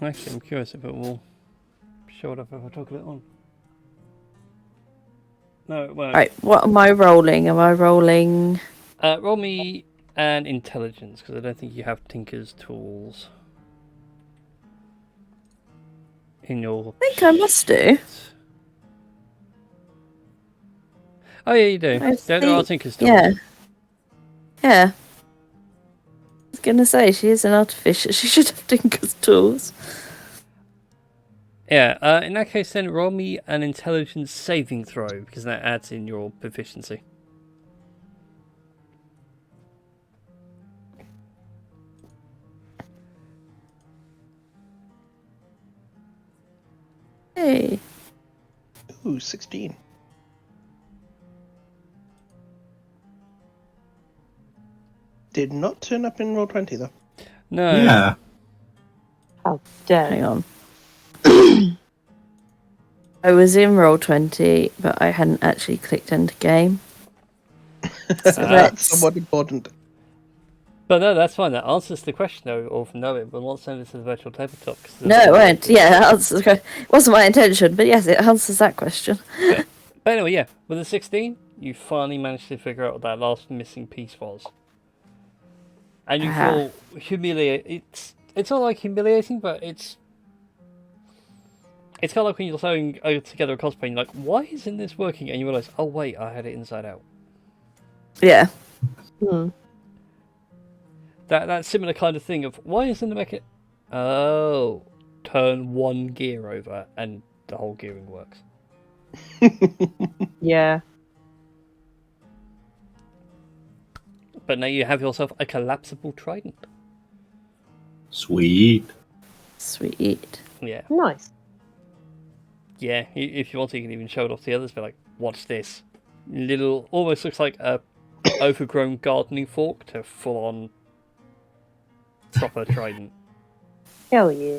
Actually, I'm curious if it will show it up if I toggle it on. No, it won't. Right, what am I rolling? Am I rolling? Roll me an intelligence because I don't think you have Tinker's tools in your. I think I must do. Oh yeah, you do. There are Tinker's tools. Yeah. Yeah. I was gonna say she is an artificer. She should have Tinker's tools. Yeah. In that case, then roll me an intelligence saving throw because that adds in your proficiency. Hey. Ooh, 16. Did not turn up in Roll20 though. No. Yeah. How dare Hang on. I was in Roll20, but I hadn't actually clicked end game. So That's somewhat important. But no, that's fine. That answers the question though of no, it will not send it to the virtual tabletop. No, it won't. Yeah, that answers the question. It wasn't my intention, but yes, it answers that question. But anyway, yeah, with a 16, you finally managed to figure out what that last missing piece was. And you feel humiliated. It's not like humiliating, but it's kind of like when you're throwing together a cosplay and you're like, why isn't this working? And you realise, oh wait, I had it inside out. Yeah. That similar kind of thing of, why isn't the mecha... Oh, turn one gear over and the whole gearing works. Yeah. But now you have yourself a collapsible trident. Sweet. Sweet. Yeah. Nice. Yeah, if you want to, you can even show it off to the others. Be like, what's this? Little, almost looks like a overgrown gardening fork to full-on proper trident. Hell yeah.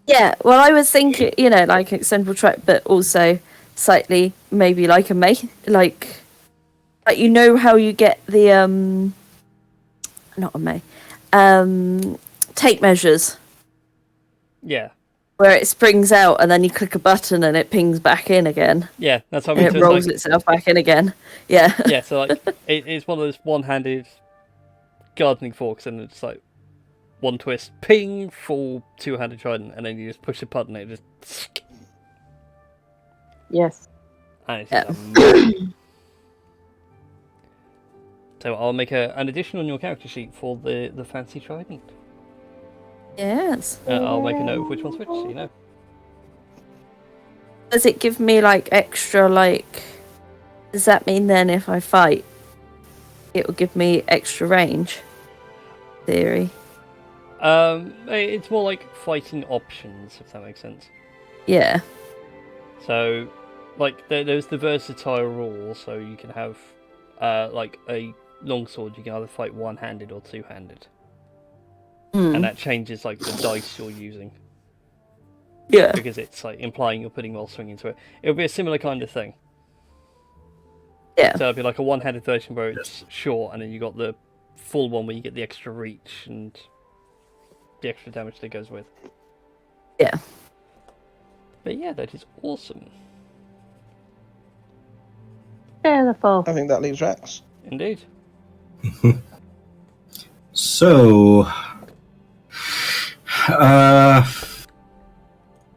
Yeah, well, I was thinking, like extendable track, but also slightly maybe like a like you know how you get the not a tape measures. Yeah. Where it springs out and then you click a button and it pings back in again. Yeah, that's how it rolls itself back in again. Yeah. Yeah, so like it's one of those one-handed gardening forks, and it's like one twist, ping, full two-handed trident, and then you just push a button and it just. Yes. And it's just amazing. So I'll make an addition on your character sheet for the fancy trident. Yes. I'll make a note of which one's which, so you know. Does it give me like extra does that mean then if I fight it will give me extra range? Theory. It's more like fighting options, if that makes sense. Yeah. So, like, there's the versatile rule, so you can have, like, a longsword, you can either fight one-handed or two-handed. And that changes, like, the dice you're using. Yeah. Because it's, like, implying you're putting more swing into it. It'll be a similar kind of thing. Yeah. So it'll be like a one-handed version where it's short, and then you got the full one where you get the extra reach and the extra damage that goes with. Yeah. But yeah, that is awesome. Beautiful. I think that leaves Rex. Indeed. So,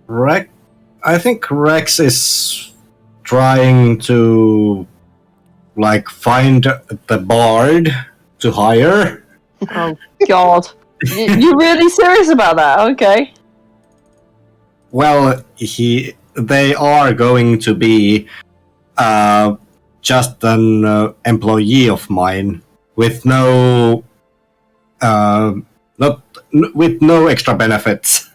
Rex. I think Rex is trying to find the bard to hire. Oh God, you really serious about that? Okay. Well, they are going to be just an employee of mine with no not with no extra benefits.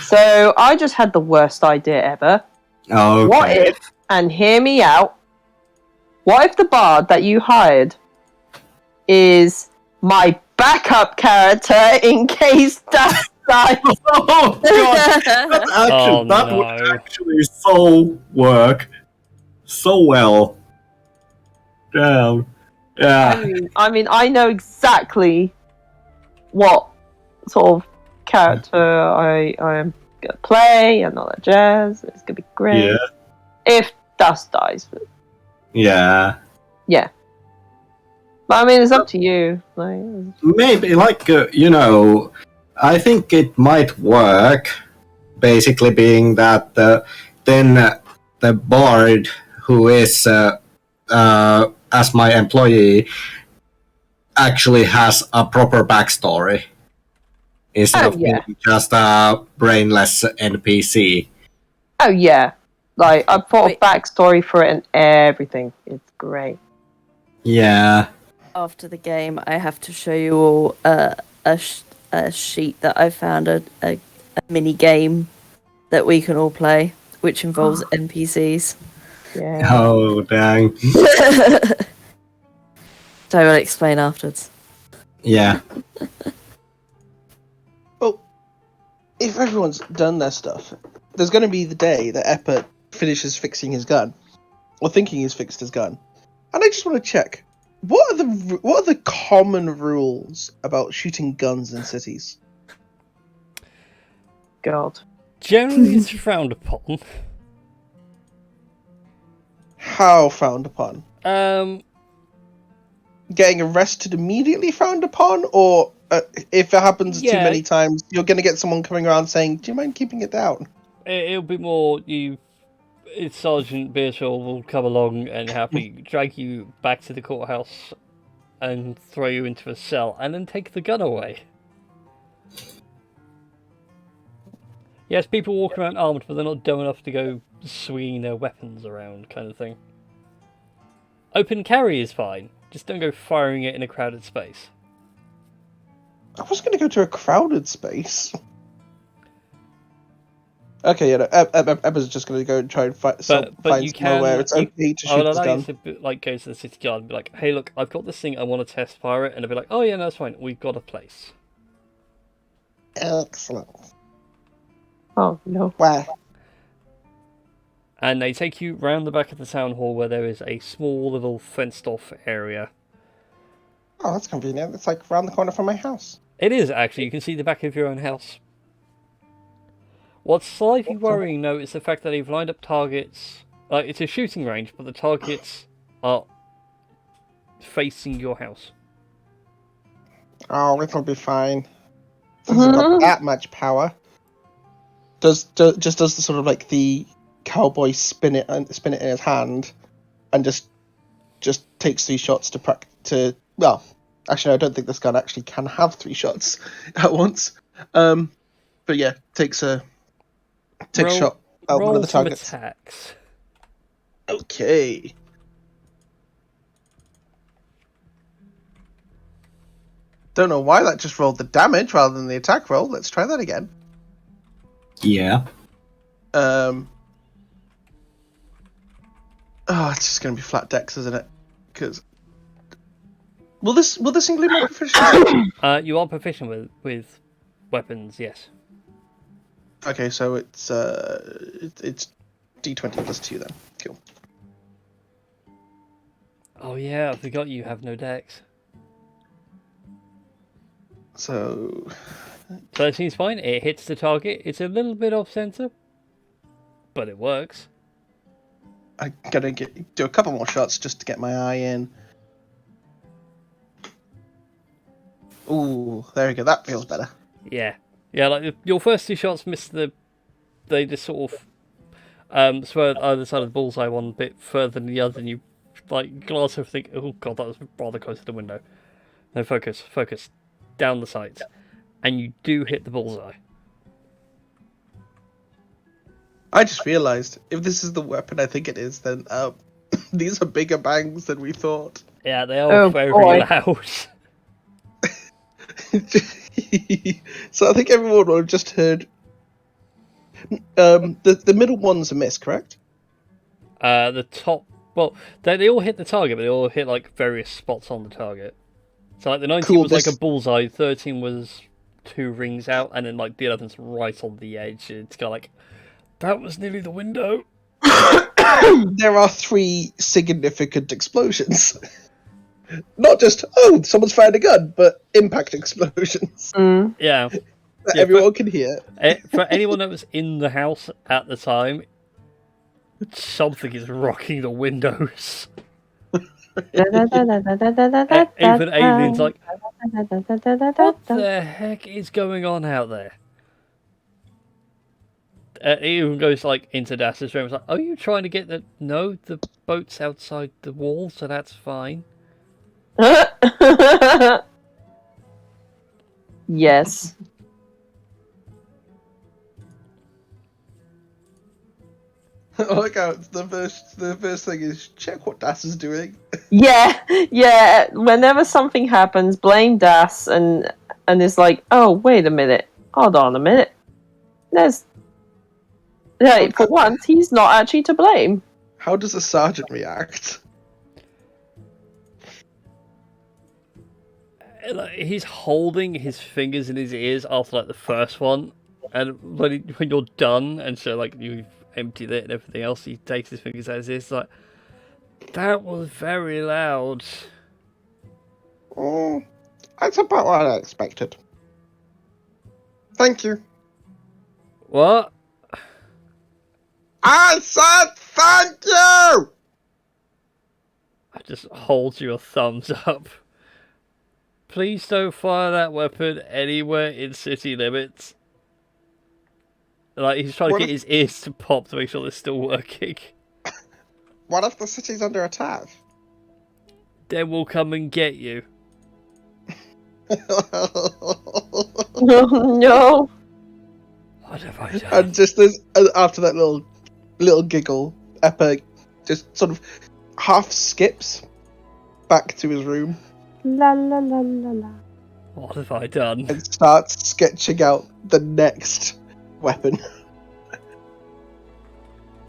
So I just had the worst idea ever. Okay. What if, and hear me out, what if the bard that you hired is my backup character in case Dust dies? Oh god, that no. would actually so work so well. Damn. Yeah. I know exactly what sort of character I am gonna play and all that jazz. It's gonna be great. Yeah. If Dust dies, Yeah. yeah. But I mean, it's up to you. Like, Maybe I think it might work. Basically, being that then the bard who is as my employee actually has a proper backstory instead Oh, of yeah. being just a brainless NPC. oh yeah, like I've thought of Wait. backstory for it and everything. It's great. Yeah. After the game, I have to show you all a sheet that I found, a mini game that we can all play, which involves NPCs. Yeah. Oh dang. So I will explain afterwards. Yeah. Well, if everyone's done their stuff, there's going to be the day that Eppa finishes fixing his gun, or thinking he's fixed his gun, and I just want to check what are the common rules about shooting guns in cities? God. Generally, it's frowned upon. How frowned upon? Um, Getting arrested immediately frowned upon, or if it happens too Yeah. many times, you're going to get someone coming around saying, "Do you mind keeping it down?" it'll be more Sergeant Beershaw will come along and happily drag you back to the courthouse and throw you into a cell and then take the gun away. Yes, people walk around armed, but they're not dumb enough to go swinging their weapons around, kind of thing. Open carry is fine, just don't go firing it in a crowded space. I was going to go to a crowded space. Okay, yeah, no, Ebba's just going to go and try and find you somewhere where it's okay to I will shoot his allow gun. you to go to the city guard and be like, "Hey, look, I've got this thing. I want to test fire it," and they'll be like, "Oh yeah, no, that's fine. We've got a place." Excellent. Oh no. Where? And they take you round the back of the town hall where there is a small little fenced-off area. Oh, that's convenient. It's like around the corner from my house. It is actually. You can see the back of your own house. What's slightly worrying, though, is the fact that they've lined up targets. It's a shooting range, but the targets are facing your house. Oh, it'll be fine. Doesn't got that much power. Just does the sort of like the cowboy spin it in his hand, and just takes 3 shots to. Well, actually, I don't think this gun actually can have 3 shots at once. But yeah, takes a shot at one of the targets. Attacks. Okay. Don't know why that just rolled the damage rather than the attack roll. Let's try that again. Yeah. Oh, it's just going to be flat dex, isn't it? Because will this include my proficiency? You are proficient with weapons, yes. Okay, so it's d20 plus 2 then. Cool. Oh yeah, I forgot you have no dex. So 13's fine. It hits the target. It's a little bit off center, but it works. I'm gonna do a couple more shots just to get my eye in. Ooh, there we go. That feels better. Yeah. Like your first 2 shots missed they just sort of swerved either side of the bullseye one bit further than the other, and you like glance over, think, oh god, that was rather close to the window. Then focus down the sights, and you do hit the bullseye. I just realised if this is the weapon I think it is, then these are bigger bangs than we thought. Yeah, they are very loud. So I think everyone would have just heard. The middle one's a miss, correct? The top, well, they all hit the target, but they all hit like various spots on the target. So like the 19 was like a bullseye, 13 was 2 rings out, and then like the 11's right on the edge. It's kind of like, that was nearly the window. There are 3 significant explosions. Not just, someone's fired a gun, but impact explosions. Yeah. That everyone can hear. For anyone that was in the house at the time, something is rocking the windows. Even Alien's like, what the heck is going on out there? He even goes like into Das's room. It's like, are you trying to get the... No, the boat's outside the wall, so that's fine. Yes. Look out! The first thing is check what Das is doing. Yeah. Whenever something happens, blame Das, and it's like, oh, wait a minute, hold on a minute. For once, he's not actually to blame. How does a sergeant react? He's holding his fingers in his ears after like the first one, and when you're done, and so like you've emptied it and everything else, he takes his fingers out of his ears. Like, that was very loud. That's about what I expected. Thank you. What? I said thank you! I just hold you a thumbs up. Please don't fire that weapon anywhere in city limits. Like, he's trying to get his ears to pop to make sure they're still working. What if the city's under attack? Then we'll come and get you. No. What have I done? And just after that little giggle, Eppa just sort of half skips back to his room. La la la la la. What have I done? And starts sketching out the next weapon.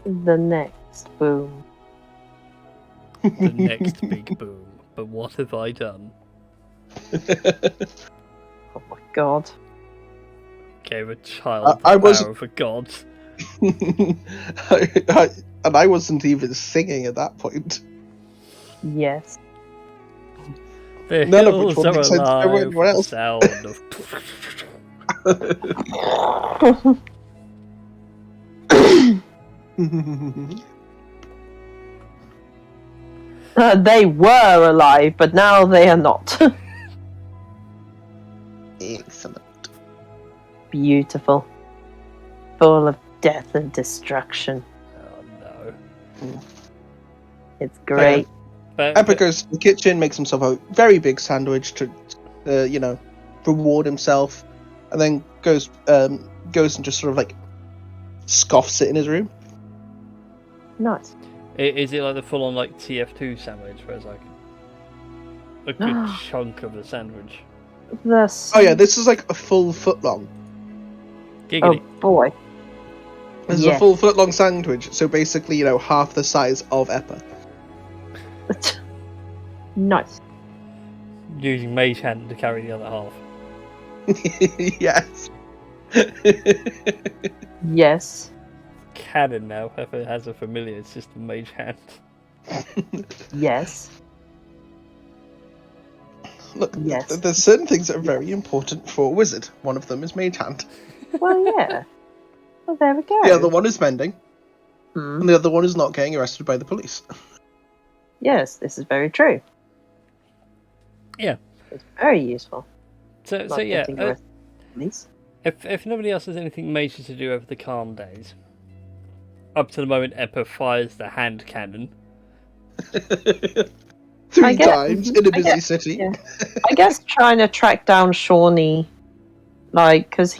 The next boom. The next big boom. But what have I done? Oh my god. Gave a child the power of a god. And I wasn't even singing at that point. Yes. The None of hills which are will make sense to alive everyone with the else. sound of... They were alive, but now they are not. Excellent. Beautiful. Full of death and destruction. Oh no. It's great. Eppa goes to the kitchen, makes himself a very big sandwich to, reward himself, and then goes and just sort of like scoffs it in his room. Nice. Is it like the full-on like TF2 sandwich, where it's like a good chunk of the sandwich? Oh yeah, this is like a full foot long. Giggity. Oh boy. This is a full foot long sandwich, so basically, half the size of Eppa. Nice. Using Mage Hand to carry the other half. Yes. Yes. Canon now, if it has a familiar system Mage Hand. Yes. Look, Yes. there's certain things that are very important for a wizard. One of them is mage hand. Well, yeah. Well, there we go. The other one is mending, Hmm. and the other one is not getting arrested by the police. Yes, this is very true. Yeah. It's very useful. So Not yeah. getting arrested by the police. If nobody else has anything major to do over the calm days, up to the moment Eppa fires the hand cannon. 3 times in a busy city. Yeah. I guess trying to track down Shawnee, like, because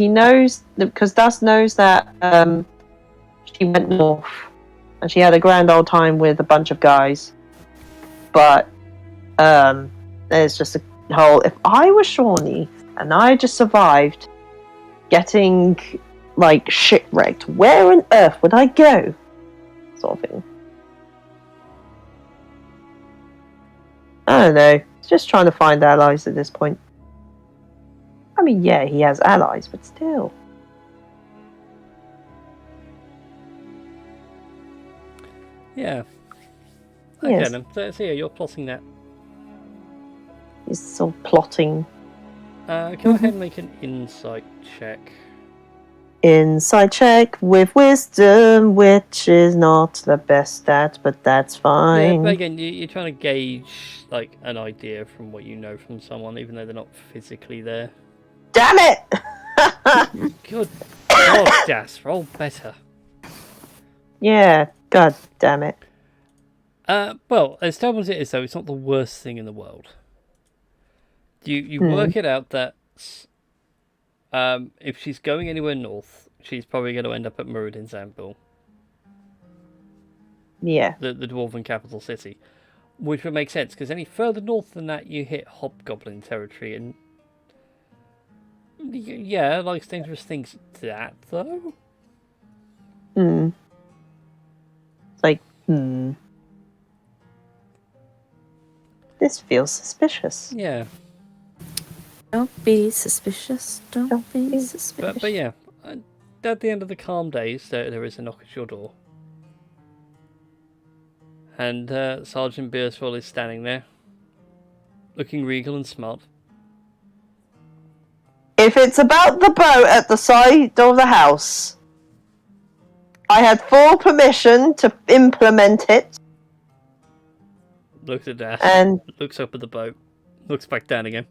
Das knows that she went north and she had a grand old time with a bunch of guys, but there's just a whole. If I was Shawnee and I just survived getting like shipwrecked, where on earth would I go? Sort of thing. I don't know. He's just trying to find allies at this point. I mean, yeah, he has allies, but still. Yeah. Okay Yes. then. So yeah, you're plotting that. He's still plotting. Go ahead and make an insight check. Insight check with wisdom, which is not the best stat, but that's Yeah, fine. but again, you're trying to gauge like an idea from what you know from someone, even though they're not physically there. Damn it! Good God, Das, roll better. Yeah, god damn it. Well, as terrible as it is, though, it's not the worst thing in the world. You work it out that if she's going anywhere north, she's probably going to end up at Muradin's Anvil, Yeah. the dwarven capital city, which would make sense because any further north than that, you hit hobgoblin territory, and yeah, likes dangerous things. That though. It's like, this feels suspicious. Yeah. Don't be suspicious. Don't be suspicious. But yeah, at the end of the calm days, there is a knock at your door. And Sergeant Beerswell is standing there, looking regal and smart. If it's about the boat at the side of the house, I had full permission to implement it. Looks at Dash, And looks up at the boat, looks back down again.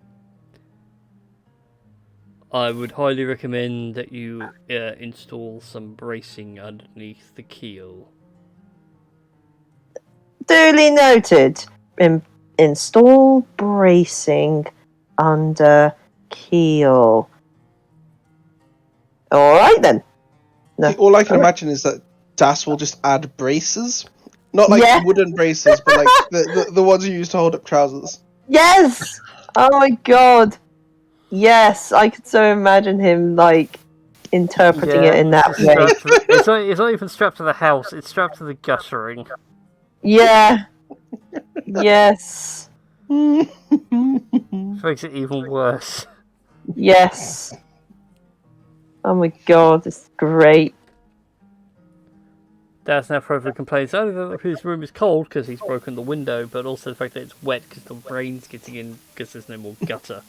I would highly recommend that you install some bracing underneath the keel. duly noted. Install bracing under keel. Alright then. No. All I can imagine is that Das will just add braces. Not like Yeah. wooden braces, but like the ones you use to hold up trousers. Yes! Oh my god. Yes, I could so imagine him like interpreting it in that way. It's not even strapped to the house, it's strapped to the guttering. Yeah. Yes. Which makes it even worse. Yes. Oh my god, it's great. Dad's now forever complains only that his room is cold because he's broken the window, but also the fact that it's wet because the rain's getting in because there's no more gutter.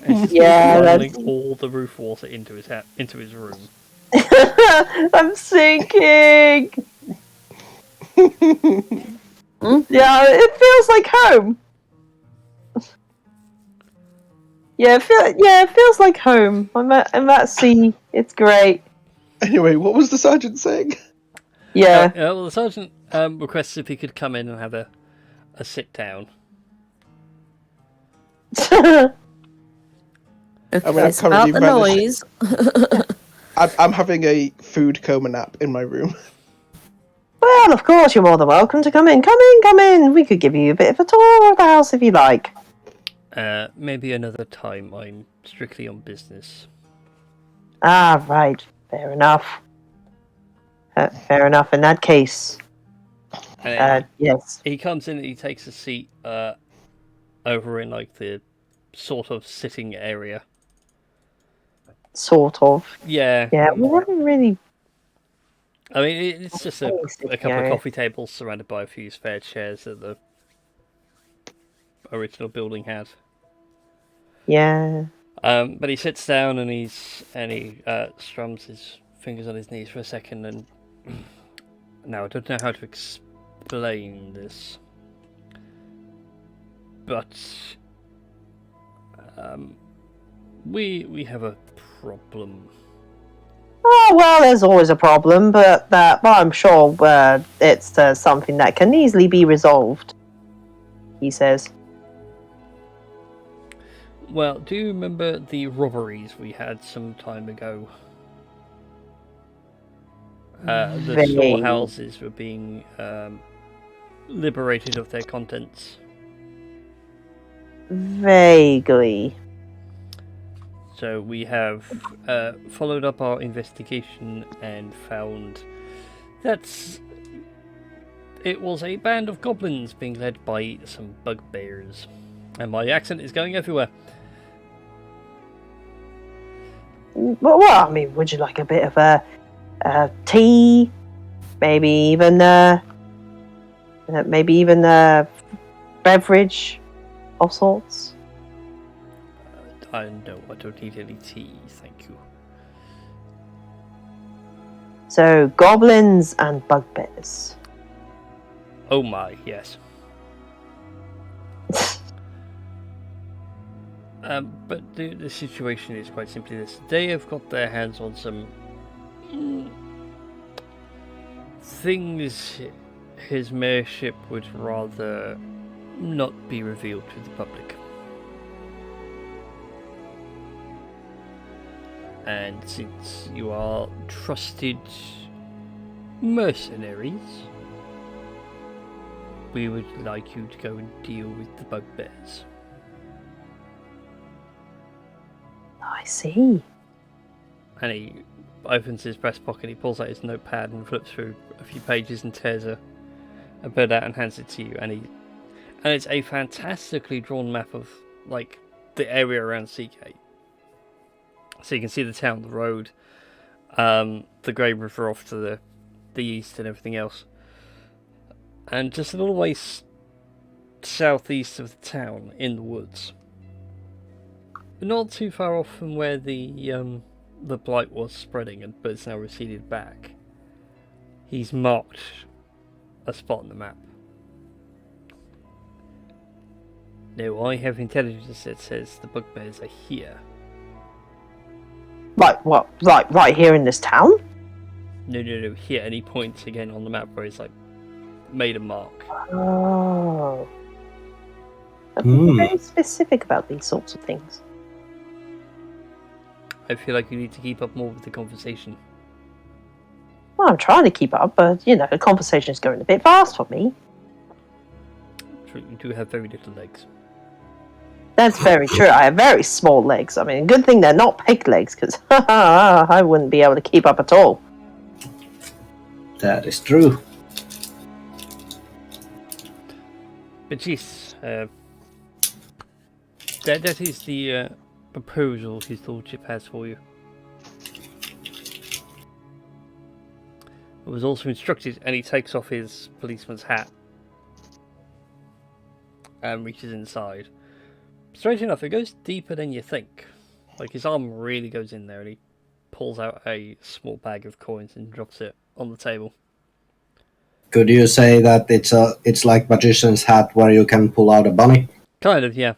And he's Yeah, funneling all the roof water into his room. I'm sinking. Yeah, it feels like home. Yeah, it feels like home. I'm at sea. It's great. Anyway, what was the sergeant saying? Yeah. Well, the sergeant requests if he could come in and have a sit down. Okay, I mean, I'm it's about currently the managed- noise. I'm having a food coma nap in my room. Well, of course, you're more than welcome to come in. Come in, come in. We could give you a bit of a tour of the house if you like. Maybe another time. I'm strictly on business. Ah, right. Fair enough. Fair enough. In that case, yes. He comes in and he takes a seat over in like the sort of sitting area. Sort of. Yeah. Yeah, we haven't really. I mean, it's just a couple of area. coffee tables surrounded by a few spare chairs that the original building had. Yeah. But he sits down and he strums his fingers on his knees for a second, and now I don't know how to explain this, but we have a problem. Oh, well, there's always a problem, but I'm sure it's something that can easily be resolved, he says. Well, do you remember the robberies we had some time ago? The storehouses were being liberated of their contents. Vaguely. So we have followed up our investigation and found that it was a band of goblins being led by some bugbears. And my accent is going everywhere. Well, I mean, would you like a bit of a tea? Maybe even a beverage of sorts? I don't need any tea, thank you. So, goblins and bugbears. Oh my, yes. But the situation is quite simply this. They have got their hands on some things his mayorship would rather not be revealed to the public. And since you are trusted mercenaries, we would like you to go and deal with the bugbears. I see. And he opens his breast pocket, he pulls out his notepad and flips through a few pages and tears a bit out and hands it to you. And it's a fantastically drawn map of like the area around Seagate. So you can see the town, the road, the Grey River off to the east and everything else. And just a little way southeast of the town, in the woods, not too far off from where the blight was spreading, but it's now receded back. He's marked a spot on the map. Now I have intelligence that says the bugbears are here. Right, what? Right here in this town? No, here. And he points again on the map where he's like made a mark. Oh. I'm very specific about these sorts of things. I feel like you need to keep up more with the conversation. Well, I'm trying to keep up, but, the conversation is going a bit fast for me. True, you do have very little legs. That's very true. I have very small legs. I mean, good thing they're not pig legs, because I wouldn't be able to keep up at all. That is true. But yes, that is the proposal his lordship has for you. It was also instructed, and he takes off his policeman's hat and reaches inside. Strange enough, it goes deeper than you think. Like his arm really goes in there, and he pulls out a small bag of coins and drops it on the table. Could you say that it's like magician's hat where you can pull out a bunny? Kind of, yeah.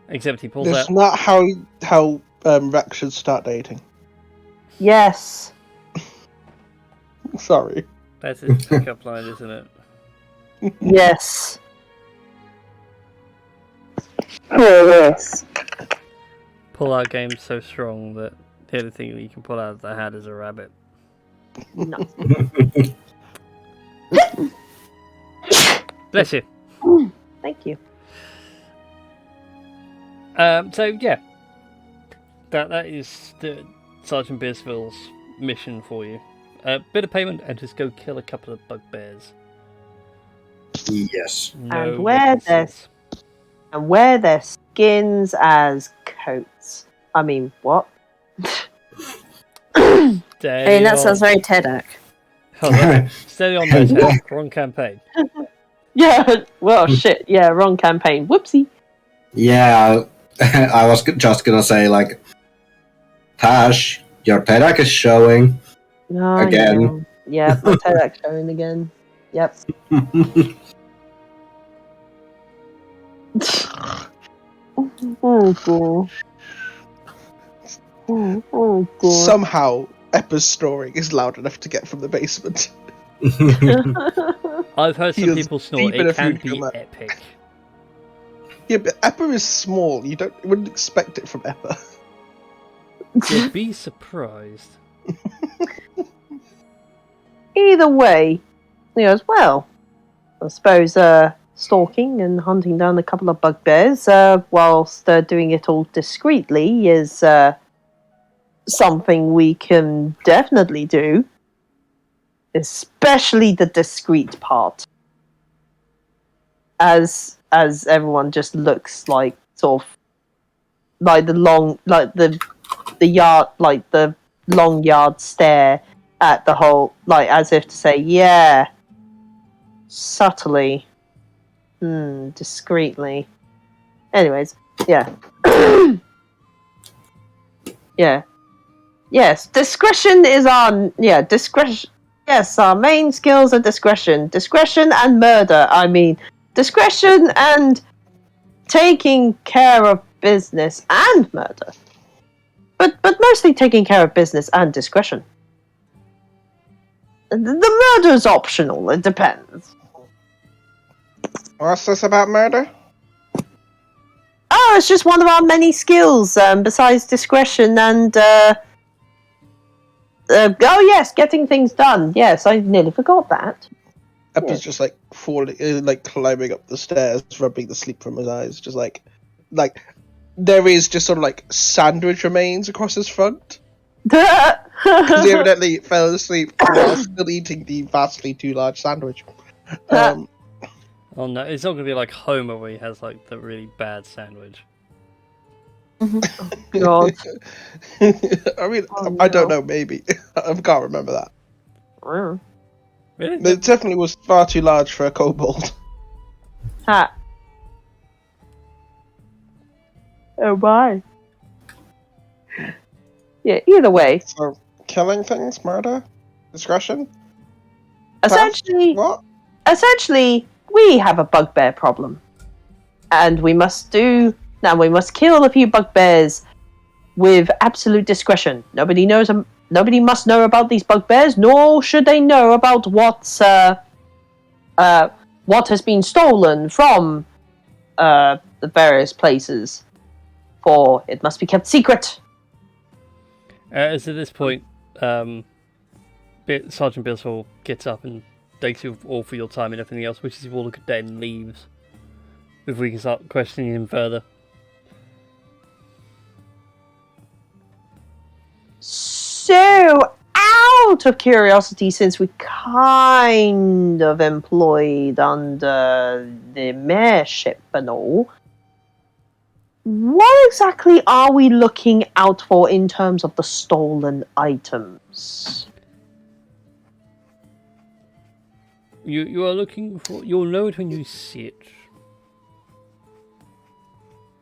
Except he pulls out. That's not how Rex should start dating. Yes. Sorry. That's his pickup line, isn't it? Yes. Oh, yes. Pull out game's so strong that the only thing that you can pull out of the hat is a rabbit. No. Bless you. Thank you. So yeah, that is the Sergeant Beersville's mission for you. Bit of payment and just go kill a couple of bugbears. Yes. No And wear their skins as coats. I mean, what? That sounds very TEDx. Steady on those heads. Wrong campaign. Yeah, well, shit. Yeah, wrong campaign. Whoopsie. Yeah, I was just gonna say, like, Tash, your TEDx is showing again. Yeah, my TEDx showing again. Yep. Oh, God. Oh, God. Somehow, Eppa's snoring is loud enough to get from the basement. I've heard He some is people snore. deep in It a can fugue be coma. epic. Yeah, but Eppa is small. You wouldn't expect it from Eppa. You'd be surprised. Either way, as well. I suppose stalking and hunting down a couple of bugbears whilst doing it all discreetly is something we can definitely do. Especially the discreet part. As everyone just looks like sort of like the long the yard like the long yard stare at the whole, like as if to say, yeah, subtly, discreetly. Anyways, yeah. Yeah. Yes, discretion is discretion. Yes, our main skills are discretion. Discretion and murder. I mean, discretion and taking care of business and murder. But mostly taking care of business and discretion. The murder is optional. It depends. What's this about murder? Oh, it's just one of our many skills besides discretion and. Oh yes, getting things done. Yes, I nearly forgot that. Eppa's just like falling, like climbing up the stairs, rubbing the sleep from his eyes. Just like there is just sort of like sandwich remains across his front because he evidently fell asleep while still eating the vastly too large sandwich. Oh no, it's not going to be like Homer where he has like the really bad sandwich. God. I mean, Oh, I don't no. know. Maybe I can't remember that. Mm. Really? It definitely was far too large for a kobold. Ha. Oh my. Yeah. Either way, So, killing things, murder, discretion. essentially, What? we have a bugbear problem, and we must kill a few bugbears with absolute discretion. Nobody knows. Nobody must know about these bugbears, nor should they know about what has been stolen from the various places. For it must be kept secret. As at this point, Sergeant Billsall gets up and thanks you all for your time and everything else, wishes you all a good day and leaves. If we can start questioning him further. So, out of curiosity, since we kind of employed under the mayorship and all, what exactly are we looking out for in terms of the stolen items? You are looking for. You'll know it when you see it.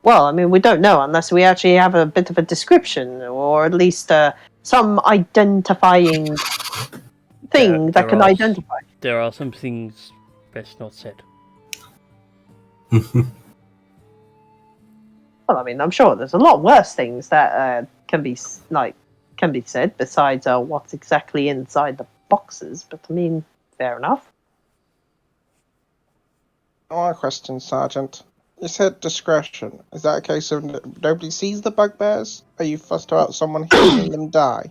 Well, I mean, we don't know unless we actually have a bit of a description, or at least some identifying thing that can identify. There are some things best not said. Well, I mean, I'm sure there's a lot worse things that can be said besides what's exactly inside the boxes. But I mean, fair enough. One question, Sergeant. You said discretion. Is that a case of nobody sees the bugbears? Are you fussed about someone hearing them die?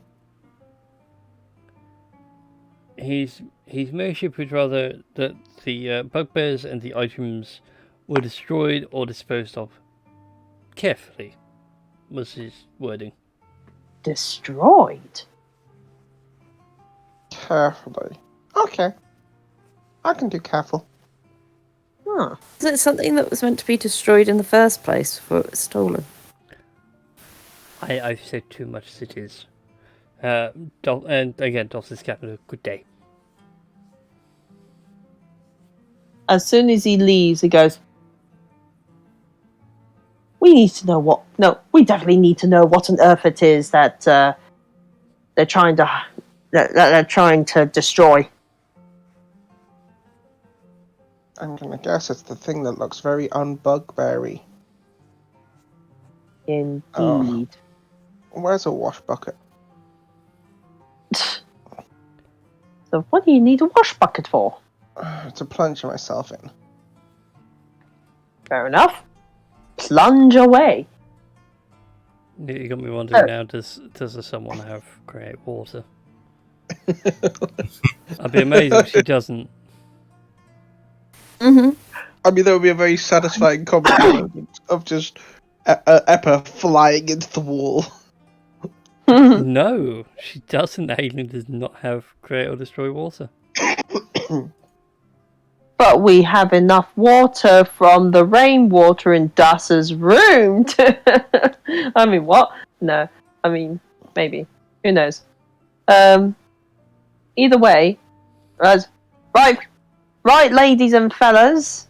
His mayorship would rather that the bugbears and the items were destroyed or disposed of carefully, was his wording. Destroyed? Carefully. Okay. I can do careful. Huh. Is it something that was meant to be destroyed in the first place before it was stolen? I've said too much as it is. And again, Dawson's Captain, good day. As soon as he leaves, he goes, we need to know what. No, we definitely need to know what on earth it is that they're trying to destroy. I'm gonna guess it's the thing that looks very unbugberry. Indeed. Oh. Where's a wash bucket? So what do you need a wash bucket for? To plunge myself in. Fair enough. Plunge away. You got me wondering now, does someone have create water? I'd be amazed if she doesn't. Mm-hmm. I mean, that would be a very satisfying comedy moment of just Eppa flying into the wall. No, she doesn't. Alien does not have create or destroy water. But we have enough water from the rainwater in Das's room to... I mean, what? No. I mean, maybe. Who knows? Either way, right, ladies and fellas.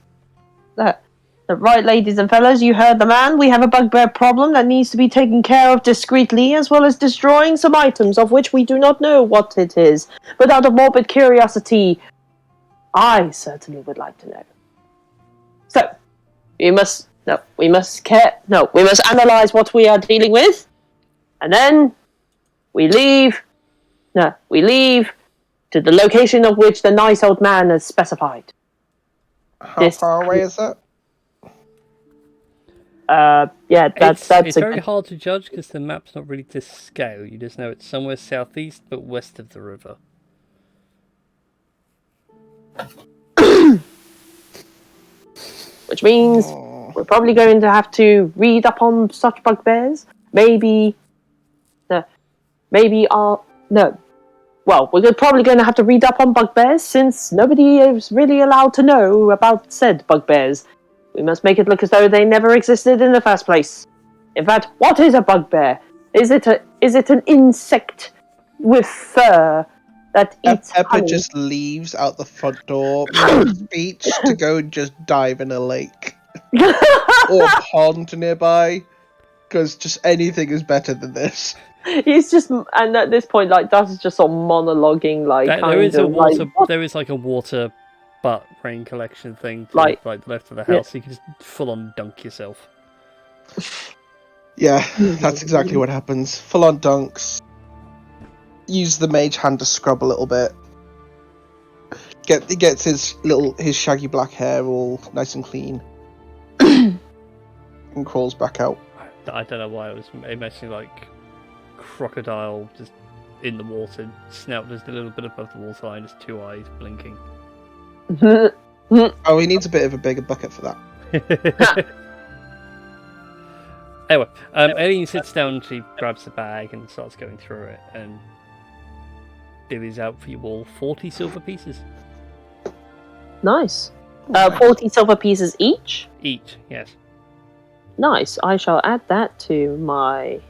Right, ladies and fellas, you heard the man. We have a bugbear problem that needs to be taken care of discreetly, as well as destroying some items of which we do not know what it is. But out of morbid curiosity, I certainly would like to know. So, we must analyze what we are dealing with, and then we leave to the location of which the nice old man has specified. How far away is that? It's very hard to judge because the map's not really to scale. You just know it's somewhere southeast but west of the river. Which means we're probably going to have to read up on such bugbears. Well, we're probably going to have to read up on bugbears since nobody is really allowed to know about said bugbears. We must make it look as though they never existed in the first place. In fact, what is a bugbear? Is it an insect with fur that eats Eppa honey? just leaves out the front door mid-speech to go and just dive in a lake or a pond nearby, because just anything is better than this. He's just, and at this point, like, Das is just sort of monologuing, like, there is like a water butt rain collection thing to like the left of the house. So you can just full on dunk yourself. Yeah, that's exactly what happens. Full on dunks. Use the mage hand to scrub a little bit. He gets his shaggy black hair all nice and clean. And crawls back out. I don't know why it was imagining like crocodile just in the water, snout just a little bit above the waterline, just 2 eyes blinking. Oh, he needs a bit of a bigger bucket for that. Anyway, Aileen sits down, she grabs the bag and starts going through it, and divvies out for you all 40 silver pieces. Nice. 40 silver pieces each? Each, yes. Nice. I shall add that to my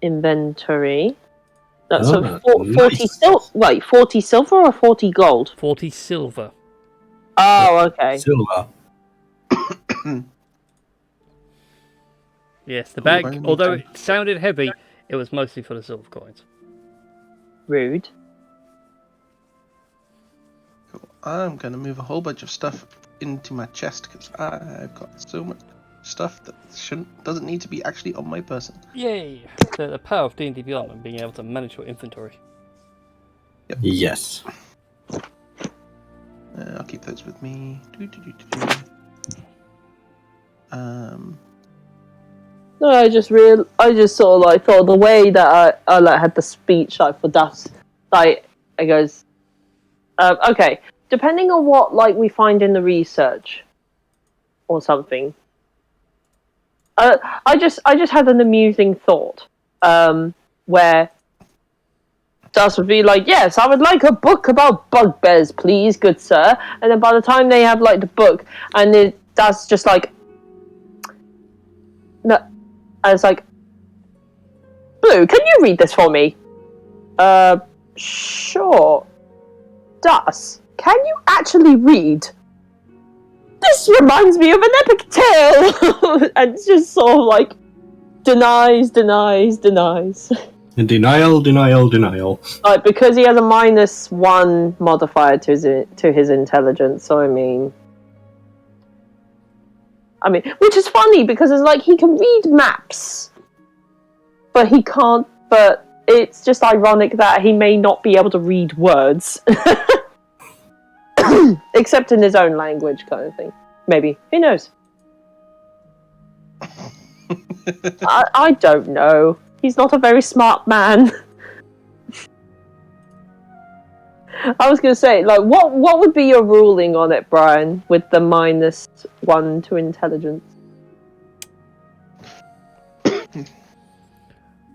inventory. So 40 silver or 40 gold? 40 silver. Oh, okay. Silver. Yes, the bag, although it sounded heavy, it was mostly full of silver coins. Rude. Cool. I'm going to move a whole bunch of stuff into my chest because I've got so much stuff that doesn't need to be actually on my person. Yay! The power of D&D Beyond and being able to manage your inventory. Yep. Yes. I'll keep those with me. No, I just sort of like thought the way that I like had the speech like for Das, like it goes, okay, depending on what like we find in the research or something. I just had an amusing thought, where Das would be like, yes, I would like a book about bugbears, please, good sir. And then by the time they have like the book, and Das just like, no, and it's like, Blue, can you read this for me? Sure. Das, can you actually read? this reminds me of an epic tale, and just sort of like denies. Denial. Like, because he has a -1 modifier to his intelligence. So I mean, which is funny because it's like he can read maps, but he can't. But it's just ironic that he may not be able to read words, except in his own language, kind of thing. Maybe, who knows? I don't know. He's not a very smart man. I was going to say, like, what would be your ruling on it, Brian, with the -1 to intelligence?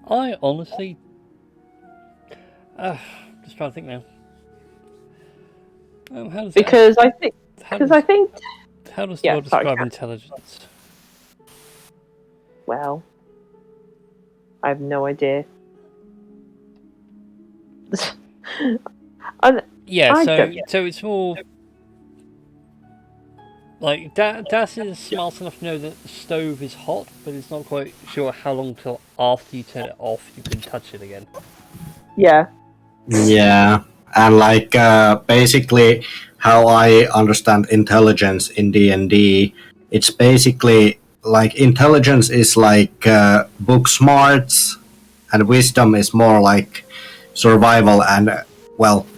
I honestly... just trying to think now. How does Because I think... How Because does, I think... how does Yeah, the world sorry, describe Kat. intelligence? Well... I have no idea. Yeah, I so don't- so it's more... Like, Das is smart enough to know that the stove is hot, but it's not quite sure how long till after you turn it off you can touch it again. Yeah. Yeah, and like basically how I understand intelligence in D&D, it's basically like intelligence is like book smarts, and wisdom is more like survival and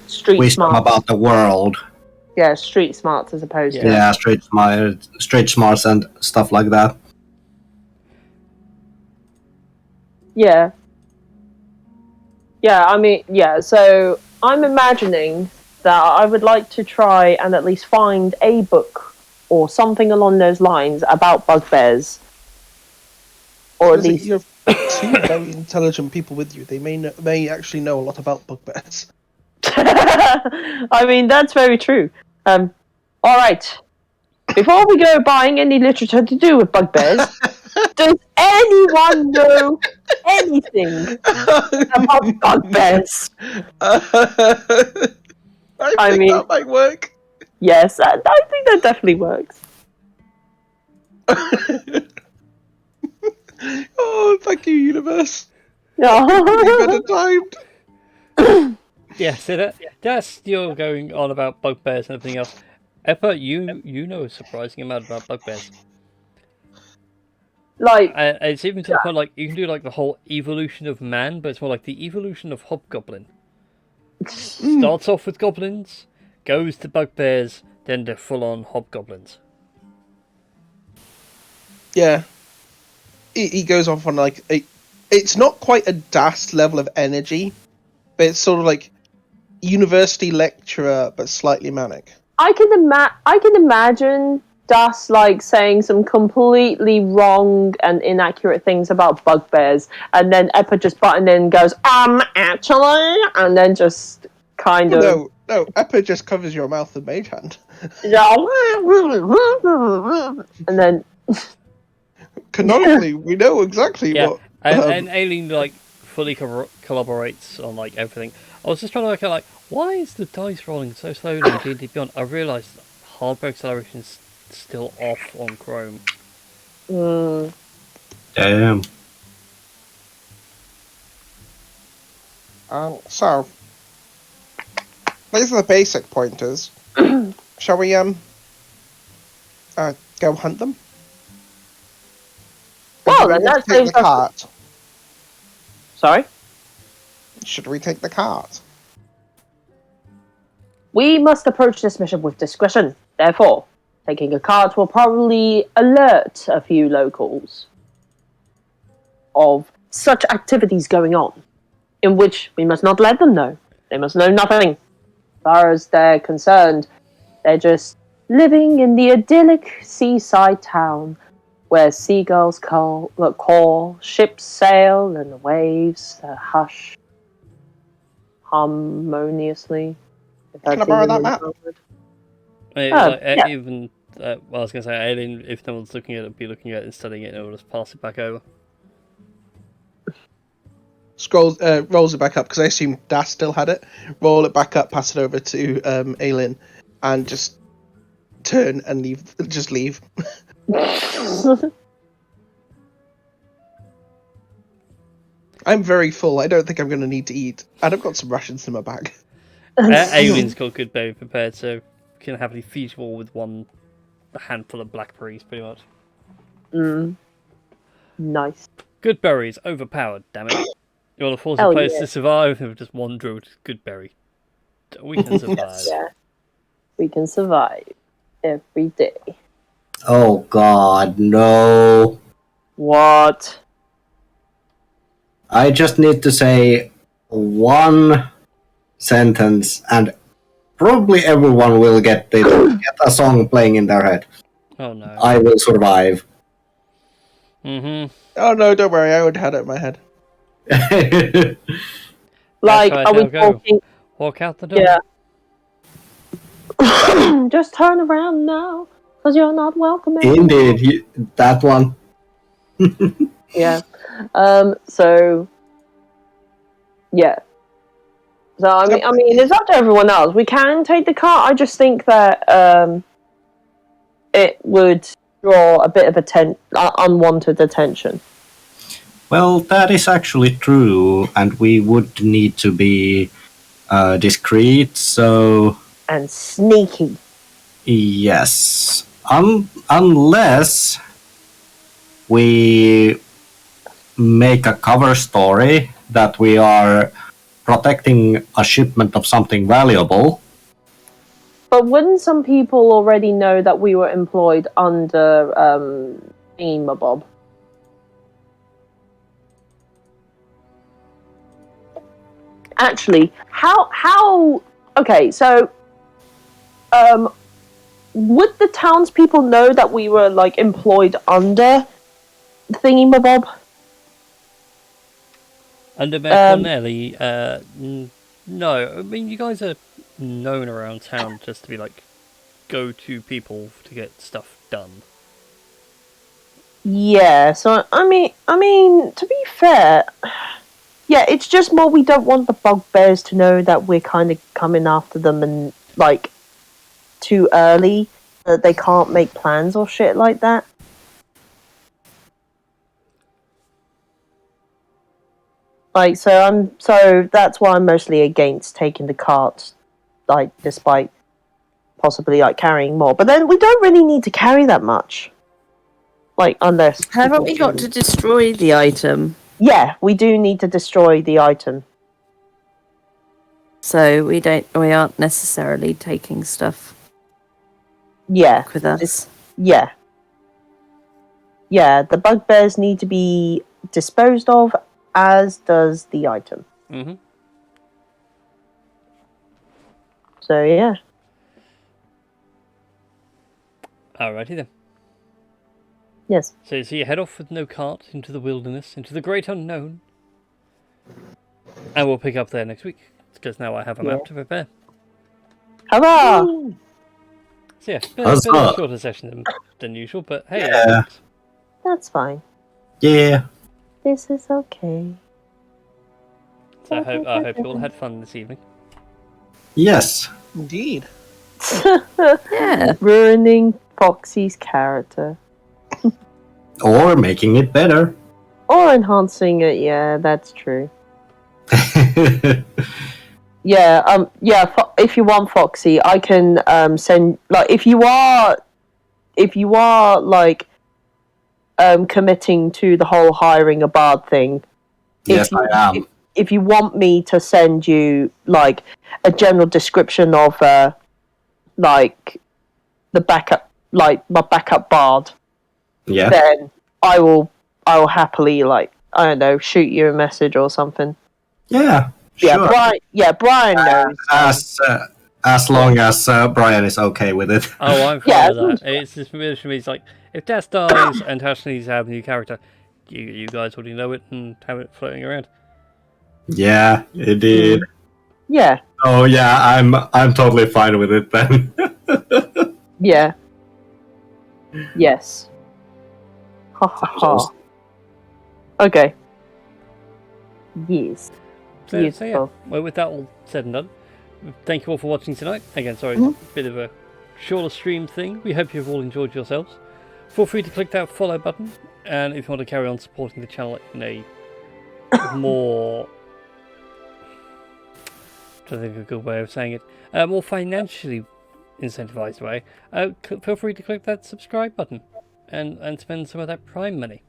Street wisdom smarts. about the world. Yeah, street smarts as opposed to... Yeah, street smarts and stuff like that. Yeah. Yeah, I mean, yeah, so I'm imagining that I would like to try and at least find a book or something along those lines about bugbears. Or at least... You have two very intelligent people with you. They may actually know a lot about bugbears. I mean, that's very true. Alright. Before we go buying any literature to do with bugbears, does anyone know anything about bugbears? I think that might work. Yes, I think that definitely works. Oh, thank you, universe. Yeah. Better timed. Yeah, so that's still going on about bugbears and everything else. Eppa, you know a surprising amount about bugbears. Like, And it's even to the point like you can do like the whole evolution of man, but it's more like the evolution of hobgoblin. Starts off with goblins, goes to bugbears, then to full-on hobgoblins. Yeah. He goes off on like it's not quite a Das level of energy, but it's sort of like university lecturer but slightly manic. I can imagine Das like saying some completely wrong and inaccurate things about bugbears, and then Eppa just butting in and goes, actually, and then just kind of... No, Eppa just covers your mouth with Mage Hand. Yeah. And then... Canonically, we know exactly what... And Aileen like fully collaborates on like everything. I was just trying to work out like why is the dice rolling so slowly in D&D Beyond? I realised hardware acceleration is still off on Chrome. Damn. So, these are the basic pointers. Shall we go hunt them? Well, then that take saves the us... cart. Sorry? Should we take the cart? We must approach this mission with discretion. Therefore, taking a cart will probably alert a few locals of such activities going on, in which we must not let them know. They must know nothing. As far as they're concerned, they're just living in the idyllic seaside town where seagulls call, ships sail, and the waves hush harmoniously. Can I borrow that map? Even well, I was going to say, Aileen, if no one's looking at it, be looking at it and studying it, and it'll just pass it back over. Rolls it back up because I assume Das still had it. Roll it back up, pass it over to Aileen, and just turn and just leave. I'm very full. I don't think I'm going to need to eat. And I've got some rations in my bag. Aileen's got good berry prepared, so can happily feed you all with one handful of blackberries, pretty much. Nice. Good berries, overpowered, damn it. You want to force a Hell place yeah. to survive with just one druid, good berry. We can survive. Yeah. We can survive every day. Oh God, no. What? I just need to say one sentence and probably everyone will get a song playing in their head. Oh no. I will survive. Mm-hmm. Oh no, don't worry. I already had it in my head. Like, right, are we now go. talking? Walk out the door. Yeah. Just turn around now, because you're not welcome anymore. Indeed, that one. Yeah. So. Yeah. So I mean, it's up to everyone else. We can take the cart. I just think that it would draw a bit of unwanted attention. Well, that is actually true, and we would need to be discreet, so... And sneaky. Yes. Unless we make a cover story that we are protecting a shipment of something valuable. But wouldn't some people already know that we were employed under Bob? Actually, how? Okay, so, would the townspeople know that we were like employed under Bob? Under Mayor Corneli, no. I mean, you guys are known around town just to be like go-to people to get stuff done. Yeah. So I mean, to be fair, yeah, it's just more we don't want the bugbears to know that we're kind of coming after them and like too early, that they can't make plans or shit like that. Like, so that's why I'm mostly against taking the cart, like, despite possibly like carrying more. But then we don't really need to carry that much, like, unless Haven't we got to destroy the item? Yeah, we do need to destroy the item. So we aren't necessarily taking stuff. Yeah, with us. Yeah, the bugbears need to be disposed of, as does the item. Mm-hmm. So yeah. Alrighty then. Yes. So you head off with no cart into the wilderness, into the great unknown. And we'll pick up there next week, because now I have a map to prepare. Hurrah! So yeah, bit of a shorter session than usual, but hey, Yeah. That's fine. Yeah. This is okay. So I hope you all had fun this evening. Yes. Indeed. Yeah. Ruining Foxy's character. Or making it better. Or enhancing it, yeah, that's true. Yeah, if you want Foxy, I can send, like, if you are like committing to the whole hiring a bard thing. Yes, I am. If you want me to send you like a general description of like the backup, like my backup bard, Yeah. then I will happily, like, I don't know, shoot you a message or something. Yeah. Yeah, Sure. Brian knows. As long as Brian is okay with it. Oh, I'm fine with that. It's just it's like, if Das dies and Tash needs to have a new character, you guys already know it and have it floating around. Yeah, indeed. Yeah. Oh yeah, I'm totally fine with it then. Yeah. Yes. Ha ha ha. Okay. Yes. So yeah, well, with that all said and done, thank you all for watching tonight. Again, sorry, it's a bit of a shorter stream thing. We hope you've all enjoyed yourselves. Feel free to click that follow button, and if you want to carry on supporting the channel in a more, I think a good way of saying it, more financially incentivized way, feel free to click that subscribe button and spend some of that Prime money.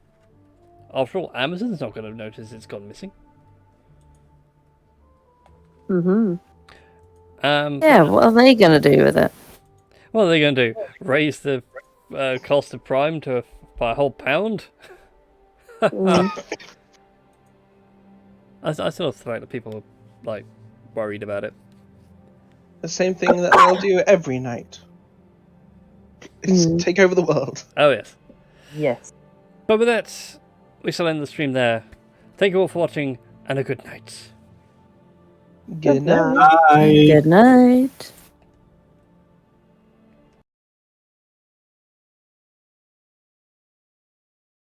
After all, Amazon's not going to notice it's gone missing. Mm-hmm. Yeah, what are they going to do with it? What are they going to do? Raise the cost of Prime by a whole pound? I still have the fact that people are like worried about it. The same thing that they'll do every night. It's take over the world. Oh yes. Yes. But with that, we shall end the stream there. Thank you all for watching, and a good night. Good night. Bye. Good night.